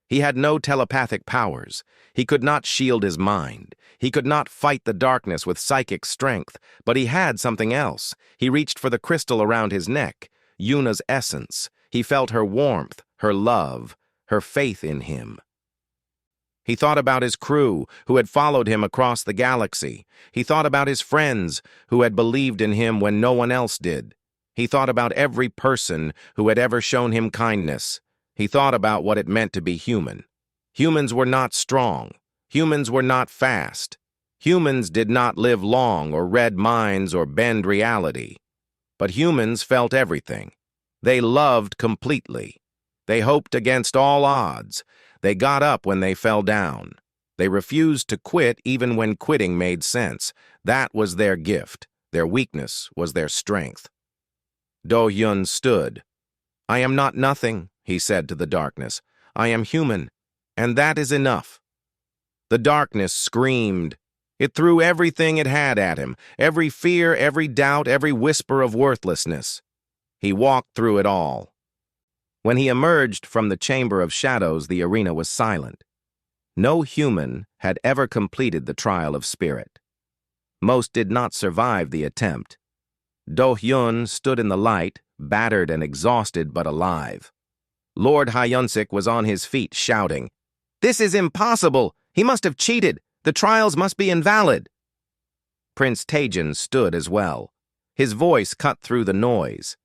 He had no telepathic powers. He could not shield his mind. He could not fight the darkness with psychic strength, but he had something else. He reached for the crystal around his neck, Yuna's essence. He felt her warmth, her love, her faith in him. He thought about his crew, who had followed him across the galaxy. He thought about his friends, who had believed in him when no one else did. He thought about every person who had ever shown him kindness. He thought about what it meant to be human. Humans were not strong. Humans were not fast. Humans did not live long or read minds or bend reality. But humans felt everything. They loved completely. They hoped against all odds. They got up when they fell down. They refused to quit even when quitting made sense. That was their gift. Their weakness was their strength. Do-hyun stood. "I am not nothing," he said to the darkness. "I am human, and that is enough." The darkness screamed. It threw everything it had at him, every fear, every doubt, every whisper of worthlessness. He walked through it all. When he emerged from the Chamber of Shadows, the arena was silent. No human had ever completed the trial of spirit. Most did not survive the attempt. Do-hyun stood in the light, battered and exhausted but alive. Lord Hyunsik was on his feet, shouting, "This is impossible! He must have cheated! The trials must be invalid!" Prince Taejin stood as well. His voice cut through the noise.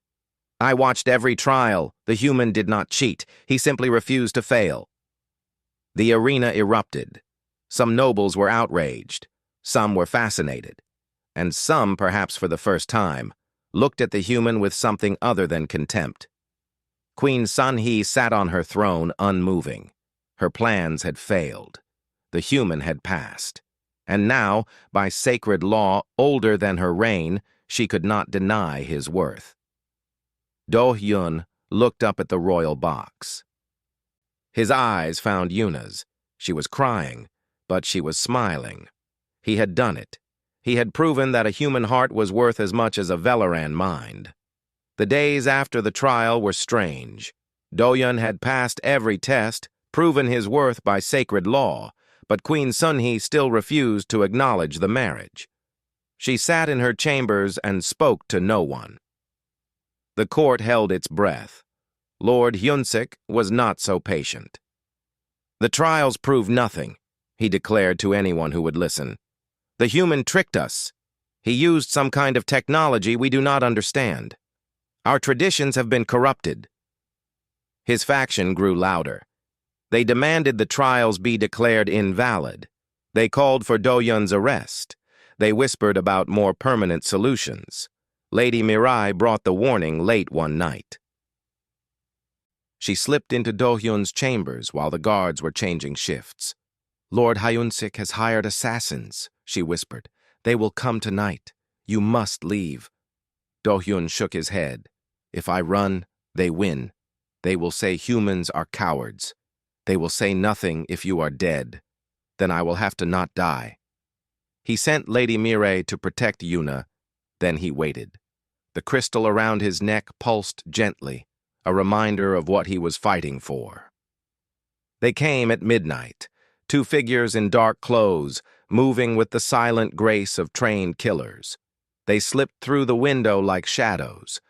"I watched every trial. The human did not cheat. He simply refused to fail." The arena erupted. Some nobles were outraged. Some were fascinated. And some, perhaps for the first time, looked at the human with something other than contempt. Queen Sun-hee sat on her throne unmoving. Her plans had failed. The human had passed. And now, by sacred law older than her reign, she could not deny his worth. Do-hyun looked up at the royal box. His eyes found Yuna's. She was crying, but she was smiling. He had done it. He had proven that a human heart was worth as much as a Velaran mind. The days after the trial were strange. Do-hyun had passed every test, proven his worth by sacred law, but Queen Sun-hee still refused to acknowledge the marriage. She sat in her chambers and spoke to no one. The court held its breath. Lord Hyunsik was not so patient. "The trials prove nothing," he declared to anyone who would listen. "The human tricked us. He used some kind of technology we do not understand. Our traditions have been corrupted." His faction grew louder. They demanded the trials be declared invalid. They called for Do-hyun's arrest. They whispered about more permanent solutions. Lady Mirai brought the warning late one night. She slipped into Do-hyun's chambers while the guards were changing shifts. "Lord Hyunsik has hired assassins," she whispered. "They will come tonight. You must leave." Do-hyun shook his head. "If I run, they win. They will say humans are cowards. They will say nothing if you are dead. Then I will have to not die." He sent Lady Mirai to protect Yuna. Then he waited. The crystal around his neck pulsed gently, a reminder of what he was fighting for. They came at midnight, two figures in dark clothes, moving with the silent grace of trained killers. They slipped through the window like shadows.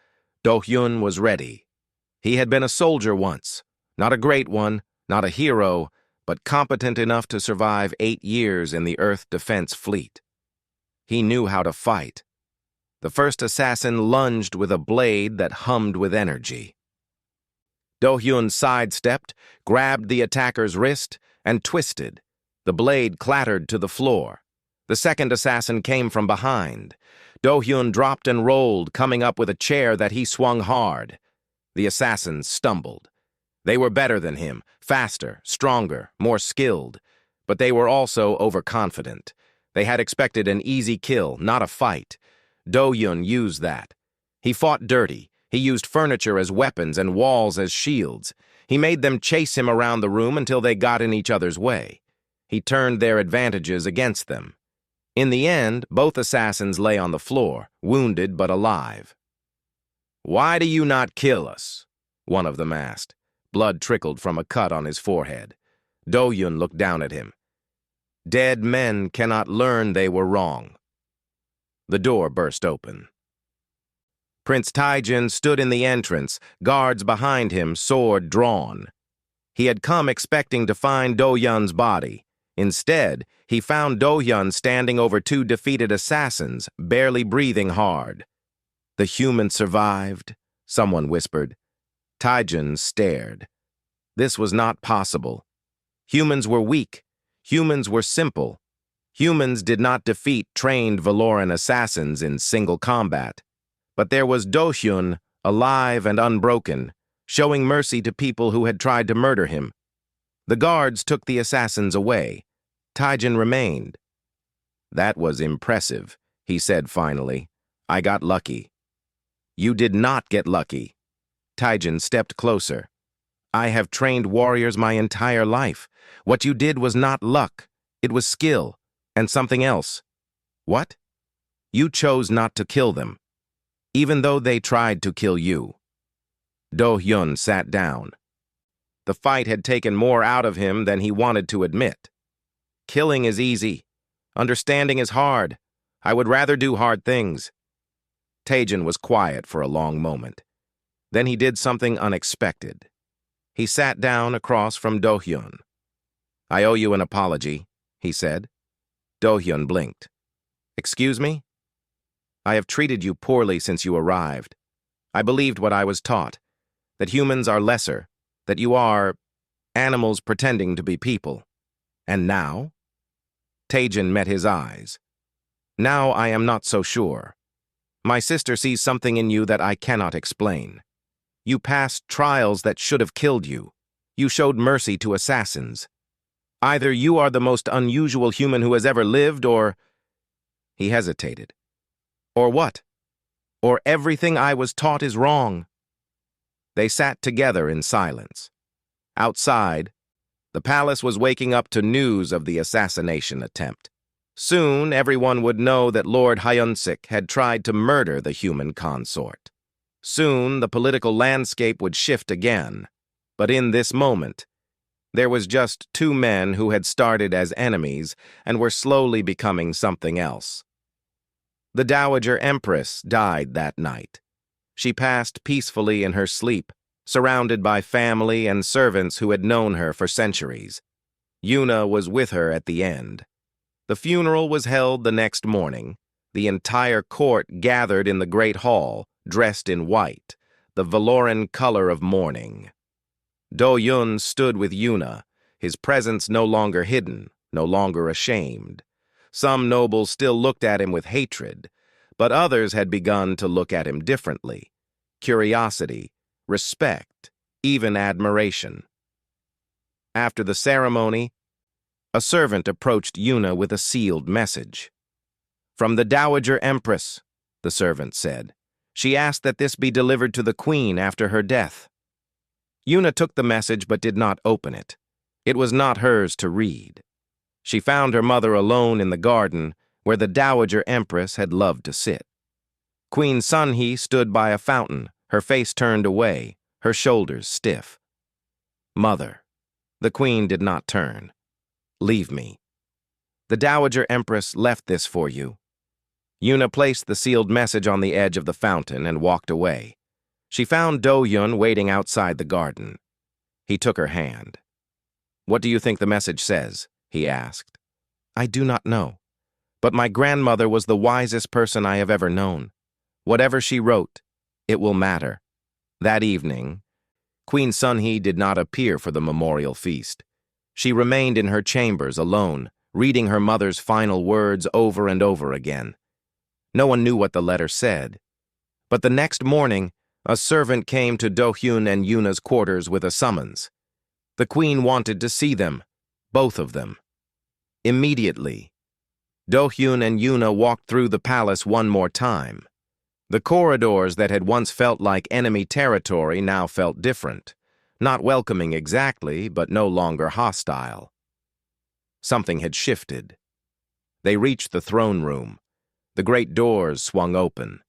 Do-hyun was ready. He had been a soldier once, not a great one, not a hero, but competent enough to survive 8 years in the Earth Defense Fleet. He knew how to fight. The first assassin lunged with a blade that hummed with energy. Do-hyun sidestepped, grabbed the attacker's wrist, and twisted. The blade clattered to the floor. The second assassin came from behind. Do-hyun dropped and rolled, coming up with a chair that he swung hard. The assassins stumbled. They were better than him, faster, stronger, more skilled. But they were also overconfident. They had expected an easy kill, not a fight. Do-hyun used that. He fought dirty. He used furniture as weapons and walls as shields. He made them chase him around the room until they got in each other's way. He turned their advantages against them. In the end, both assassins lay on the floor, wounded but alive. "Why do you not kill us?" one of them asked. Blood trickled from a cut on his forehead. Do-hyun looked down at him. "Dead men cannot learn they were wrong." The door burst open. Prince Taejin stood in the entrance, guards behind him, sword drawn. He had come expecting to find Do-hyun's body. Instead, he found Do-hyun standing over 2 defeated assassins, barely breathing hard. "The human survived," someone whispered. Taejin stared. This was not possible. Humans were weak. Humans were simple. Humans did not defeat trained Valoran assassins in single combat. But there was Do-hyun, alive and unbroken, showing mercy to people who had tried to murder him. The guards took the assassins away. Taejin remained. "That was impressive," he said finally. "I got lucky." "You did not get lucky." Taejin stepped closer. "I have trained warriors my entire life. What you did was not luck. It was skill, and something else. What? You chose not to kill them, even though they tried to kill you. Do-hyun sat down. The fight had taken more out of him than he wanted to admit. Killing is easy. Understanding is hard. I would rather do hard things. Taejin was quiet for a long moment. Then he did something unexpected. He sat down across from Do-hyun. I owe you an apology, he said. Do-hyun blinked. Excuse me? I have treated you poorly since you arrived. I believed what I was taught, that humans are lesser, that you are animals pretending to be people. And now? Taejin met his eyes. Now I am not so sure. My sister sees something in you that I cannot explain. You passed trials that should have killed you. You showed mercy to assassins. Either you are the most unusual human who has ever lived, or... He hesitated. Or what? Or everything I was taught is wrong. They sat together in silence. Outside, the palace was waking up to news of the assassination attempt. Soon, everyone would know that Lord Hyunsik had tried to murder the human consort. Soon, the political landscape would shift again. But in this moment, there was just two men who had started as enemies and were slowly becoming something else. The Dowager Empress died that night. She passed peacefully in her sleep, surrounded by family and servants who had known her for centuries. Yuna was with her at the end. The funeral was held the next morning. The entire court gathered in the great hall, dressed in white, the Valoran color of mourning. Do-hyun stood with Yuna, his presence no longer hidden, no longer ashamed. Some nobles still looked at him with hatred, but others had begun to look at him differently. Curiosity, respect, even admiration. After the ceremony, a servant approached Yuna with a sealed message. From the Dowager Empress, the servant said. She asked that this be delivered to the queen after her death. Yuna took the message but did not open it. It was not hers to read. She found her mother alone in the garden where the Dowager Empress had loved to sit. Queen Sunhee stood by a fountain, her face turned away, her shoulders stiff. Mother. The queen did not turn. Leave me. The Dowager Empress left this for you. Yuna placed the sealed message on the edge of the fountain and walked away. She found Do-hyun waiting outside the garden. He took her hand. What do you think the message says? He asked. I do not know, but my grandmother was the wisest person I have ever known. Whatever she wrote, it will matter. That evening, Queen Sunhee did not appear for the memorial feast. She remained in her chambers alone, reading her mother's final words over and over again. No one knew what the letter said. But the next morning, a servant came to Do-hyun and Yuna's quarters with a summons. The queen wanted to see them, both of them. Immediately, Do-hyun and Yuna walked through the palace one more time. The corridors that had once felt like enemy territory now felt different. Not welcoming exactly, but no longer hostile. Something had shifted. They reached the throne room. The great doors swung open.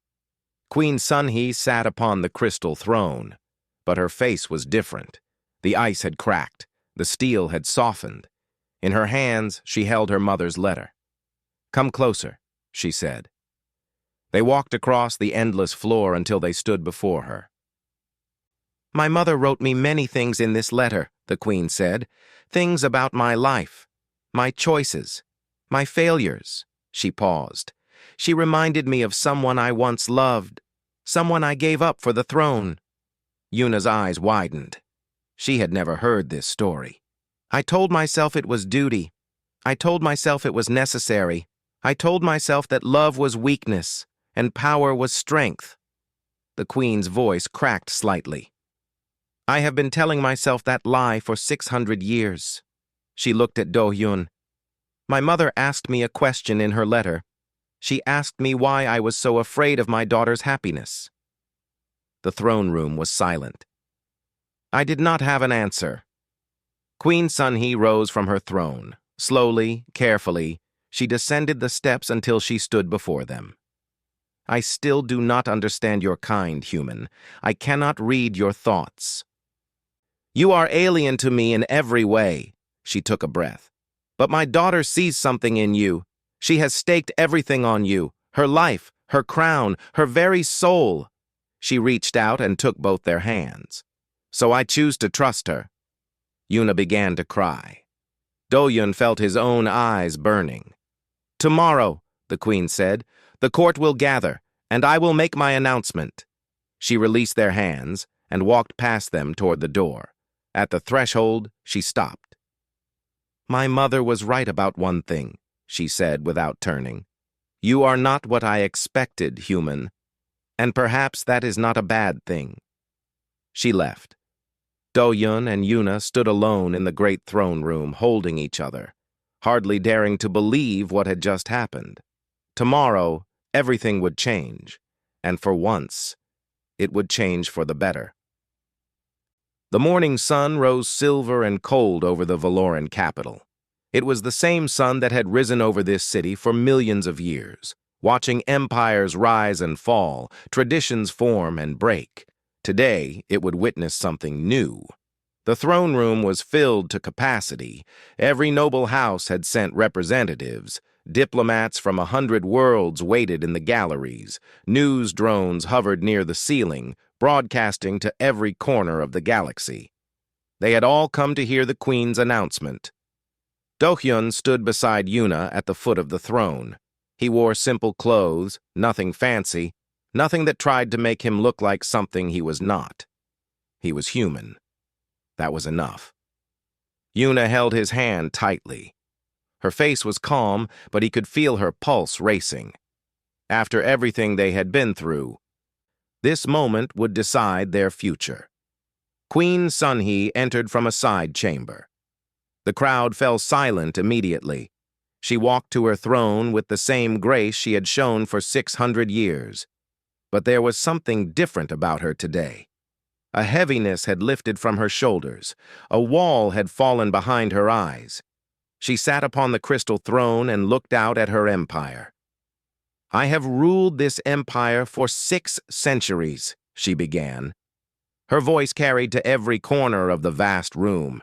Queen Sunhee sat upon the crystal throne, but her face was different. The ice had cracked. The steel had softened. In her hands, she held her mother's letter. Come closer, she said. They walked across the endless floor until they stood before her. My mother wrote me many things in this letter, the queen said. Things about my life, my choices, my failures. She paused. She reminded me of someone I once loved, someone I gave up for the throne. Yuna's eyes widened. She had never heard this story. I told myself it was duty. I told myself it was necessary. I told myself that love was weakness and power was strength. The queen's voice cracked slightly. I have been telling myself that lie for 600 years. She looked at Do-hyun. My mother asked me a question in her letter. She asked me why I was so afraid of my daughter's happiness. The throne room was silent. I did not have an answer. Queen Sunhee rose from her throne. Slowly, carefully, she descended the steps until she stood before them. I still do not understand your kind, human. I cannot read your thoughts. You are alien to me in every way. She took a breath. But my daughter sees something in you. She has staked everything on you, her life, her crown, her very soul. She reached out and took both their hands. So I choose to trust her. Yuna began to cry. Do-yun felt his own eyes burning. Tomorrow, the queen said, the court will gather, and I will make my announcement. She released their hands and walked past them toward the door. At the threshold, she stopped. My mother was right about one thing, she said without turning. You are not what I expected, human, and perhaps that is not a bad thing. She left. Do-yun and Yuna stood alone in the great throne room, holding each other, hardly daring to believe what had just happened. Tomorrow, everything would change, and for once, it would change for the better. The morning sun rose silver and cold over the Valoran capital. It was the same sun that had risen over this city for millions of years, watching empires rise and fall, traditions form and break. Today, it would witness something new. The throne room was filled to capacity. Every noble house had sent representatives. Diplomats from 100 worlds waited in the galleries. News drones hovered near the ceiling, broadcasting to every corner of the galaxy. They had all come to hear the queen's announcement. Do-hyun stood beside Yuna at the foot of the throne. He wore simple clothes, nothing fancy, nothing that tried to make him look like something he was not. He was human. That was enough. Yuna held his hand tightly. Her face was calm, but he could feel her pulse racing. After everything they had been through, this moment would decide their future. Queen Sunhee entered from a side chamber. The crowd fell silent immediately. She walked to her throne with the same grace she had shown for 600 years. But there was something different about her today. A heaviness had lifted from her shoulders. A wall had fallen behind her eyes. She sat upon the crystal throne and looked out at her empire. I have ruled this empire for 6 centuries, she began. Her voice carried to every corner of the vast room.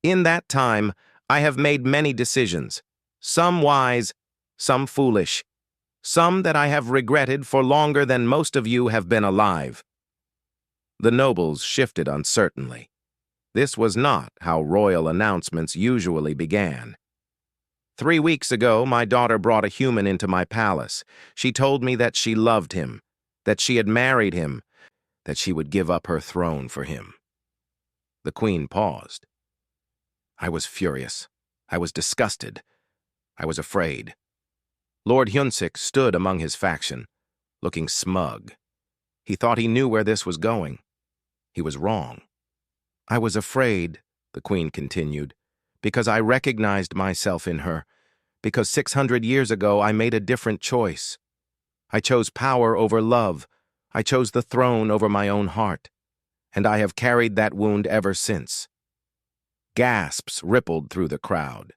In that time, I have made many decisions, some wise, some foolish, some that I have regretted for longer than most of you have been alive. The nobles shifted uncertainly. This was not how royal announcements usually began. 3 weeks ago, my daughter brought a human into my palace. She told me that she loved him, that she had married him, that she would give up her throne for him. The queen paused. I was furious. I was disgusted. I was afraid. Lord Hyunsik stood among his faction, looking smug. He thought he knew where this was going. He was wrong. I was afraid, the queen continued, because I recognized myself in her, because 600 years ago I made a different choice. I chose power over love. I chose the throne over my own heart, and I have carried that wound ever since. Gasps rippled through the crowd.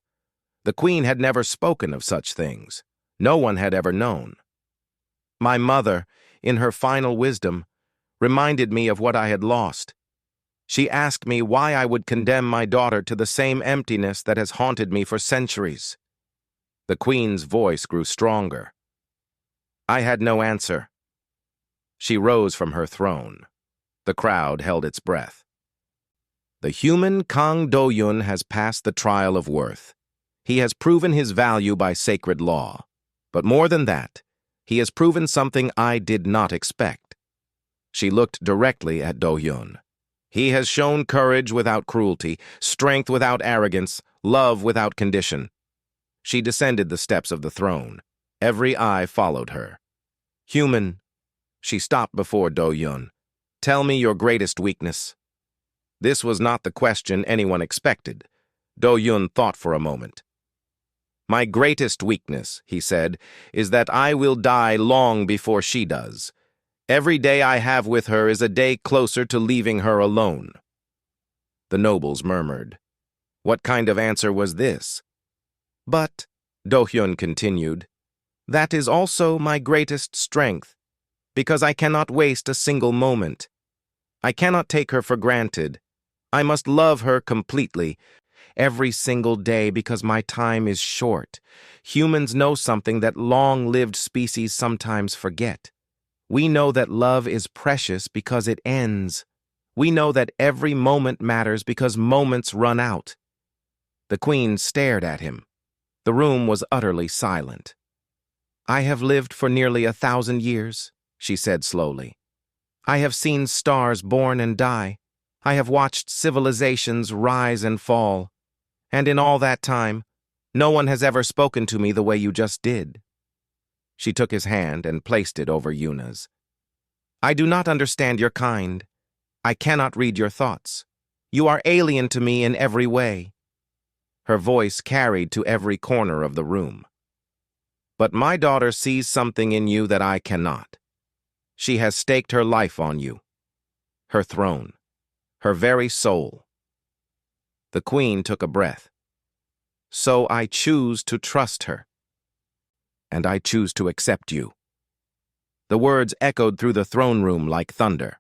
The queen had never spoken of such things. No one had ever known. My mother, in her final wisdom, reminded me of what I had lost. She asked me why I would condemn my daughter to the same emptiness that has haunted me for centuries. The queen's voice grew stronger. I had no answer. She rose from her throne. The crowd held its breath. The human Kang Do-yun has passed the trial of worth. He has proven his value by sacred law. But more than that, he has proven something I did not expect. She looked directly at Do-yun. He has shown courage without cruelty, strength without arrogance, love without condition. She descended the steps of the throne. Every eye followed her. Human, she stopped before Do-yun. Tell me your greatest weakness. This was not the question anyone expected. Do-yun thought for a moment. My greatest weakness, he said, is that I will die long before she does. Every day I have with her is a day closer to leaving her alone. The nobles murmured. What kind of answer was this? But, Do-hyun continued, that is also my greatest strength, because I cannot waste a single moment. I cannot take her for granted. I must love her completely, every single day, because my time is short. Humans know something that long-lived species sometimes forget. We know that love is precious because it ends. We know that every moment matters because moments run out. The queen stared at him. The room was utterly silent. I have lived for nearly 1,000 years, she said slowly. I have seen stars born and die. I have watched civilizations rise and fall. And in all that time, no one has ever spoken to me the way you just did. She took his hand and placed it over Yuna's. I do not understand your kind. I cannot read your thoughts. You are alien to me in every way. Her voice carried to every corner of the room. But my daughter sees something in you that I cannot. She has staked her life on you, her throne, her very soul. The queen took a breath. So I choose to trust her. And I choose to accept you. The words echoed through the throne room like thunder.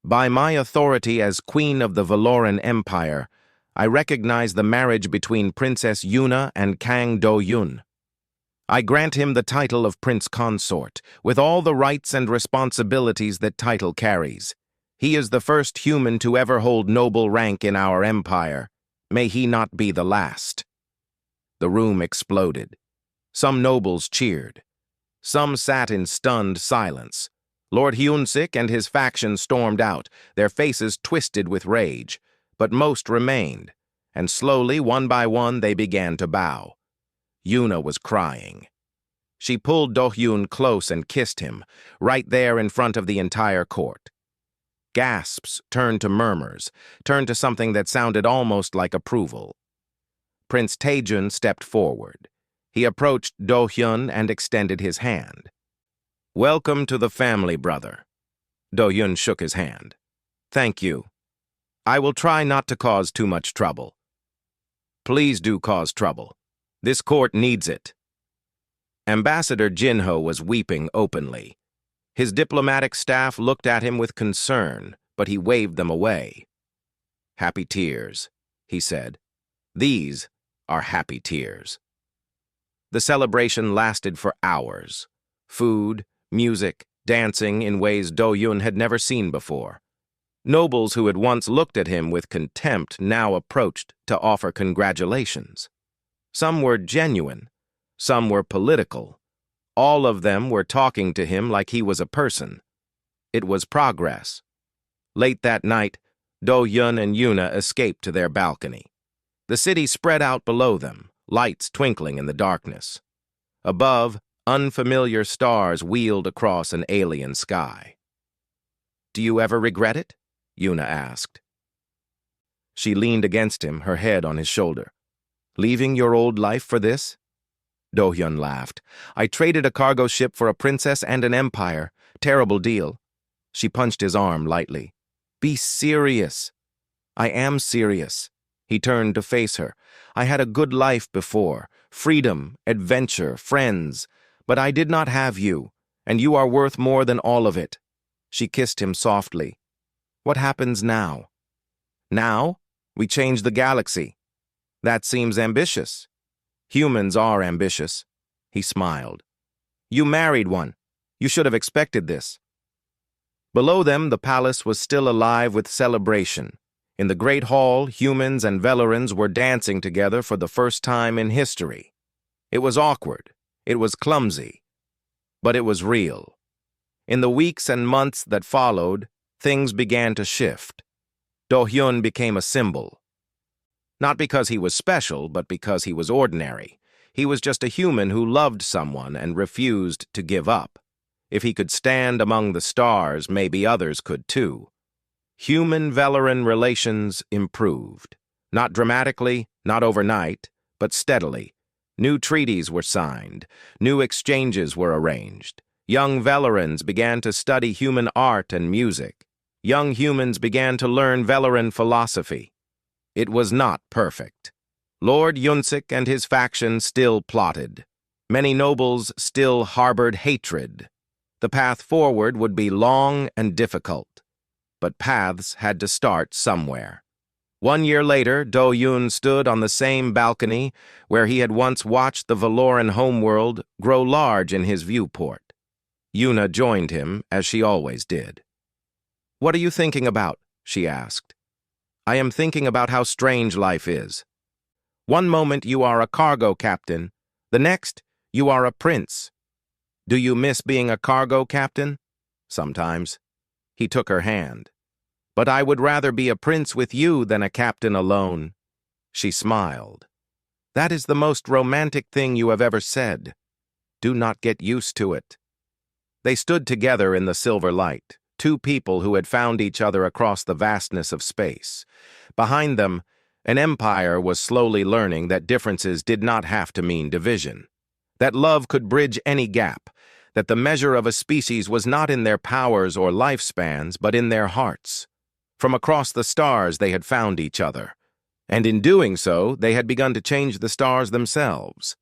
By my authority as Queen of the Valoran Empire, I recognize the marriage between Princess Yuna and Kang Do-yun. I grant him the title of Prince Consort, with all the rights and responsibilities that title carries. He is the first human to ever hold noble rank in our empire. May he not be the last. The room exploded. Some nobles cheered. Some sat in stunned silence. Lord Hyun-sik and his faction stormed out, their faces twisted with rage, but most remained, and slowly, one by one, they began to bow. Yuna was crying. She pulled Do-hyun close and kissed him, right there in front of the entire court. Gasps turned to murmurs, turned to something that sounded almost like approval. Prince Taejun stepped forward. He approached Do-hyun and extended his hand. Welcome to the family, brother. Do-hyun shook his hand. Thank you. I will try not to cause too much trouble. Please do cause trouble. This court needs it. Ambassador Jinho was weeping openly. His diplomatic staff looked at him with concern, but he waved them away. Happy tears, he said. These are happy tears. The celebration lasted for hours. Food, music, dancing in ways Do-hyun had never seen before. Nobles who had once looked at him with contempt now approached to offer congratulations. Some were genuine, some were political. All of them were talking to him like he was a person. It was progress. Late that night, Do-hyun and Yuna escaped to their balcony. The city spread out below them, lights twinkling in the darkness. Above, unfamiliar stars wheeled across an alien sky. Do you ever regret it? Yuna asked. She leaned against him, her head on his shoulder. Leaving your old life for this? Do-hyun laughed. I traded a cargo ship for a princess and an empire. Terrible deal. She punched his arm lightly. Be serious. I am serious. He turned to face her. I had a good life before. Freedom, adventure, friends. But I did not have you, and you are worth more than all of it. She kissed him softly. What happens now? Now, we change the galaxy. That seems ambitious. Humans are ambitious. He smiled. You married one. You should have expected this. Below them, the palace was still alive with celebration. In the great hall, humans and Velorans were dancing together for the first time in history. It was awkward. It was clumsy. But it was real. In the weeks and months that followed, things began to shift. Do-hyun became a symbol. Not because he was special, but because he was ordinary. He was just a human who loved someone and refused to give up. If he could stand among the stars, maybe others could too. Human-Veloran relations improved. Not dramatically, not overnight, but steadily. New treaties were signed. New exchanges were arranged. Young Velorans began to study human art and music. Young humans began to learn Veloran philosophy. It was not perfect. Lord Yunsik and his faction still plotted. Many nobles still harbored hatred. The path forward would be long and difficult, but paths had to start somewhere. 1 year later, Do-Yun stood on the same balcony where he had once watched the Valoran homeworld grow large in his viewport. Yuna joined him, as she always did. "What are you thinking about?" she asked. "I am thinking about how strange life is. One moment you are a cargo captain, the next you are a prince. Do you miss being a cargo captain?" "Sometimes." He took her hand. "But I would rather be a prince with you than a captain alone." She smiled. "That is the most romantic thing you have ever said. Do not get used to it." They stood together in the silver light, two people who had found each other across the vastness of space. Behind them, an empire was slowly learning that differences did not have to mean division, that love could bridge any gap, that the measure of a species was not in their powers or lifespans, but in their hearts. From across the stars they had found each other, and in doing so, they had begun to change the stars themselves.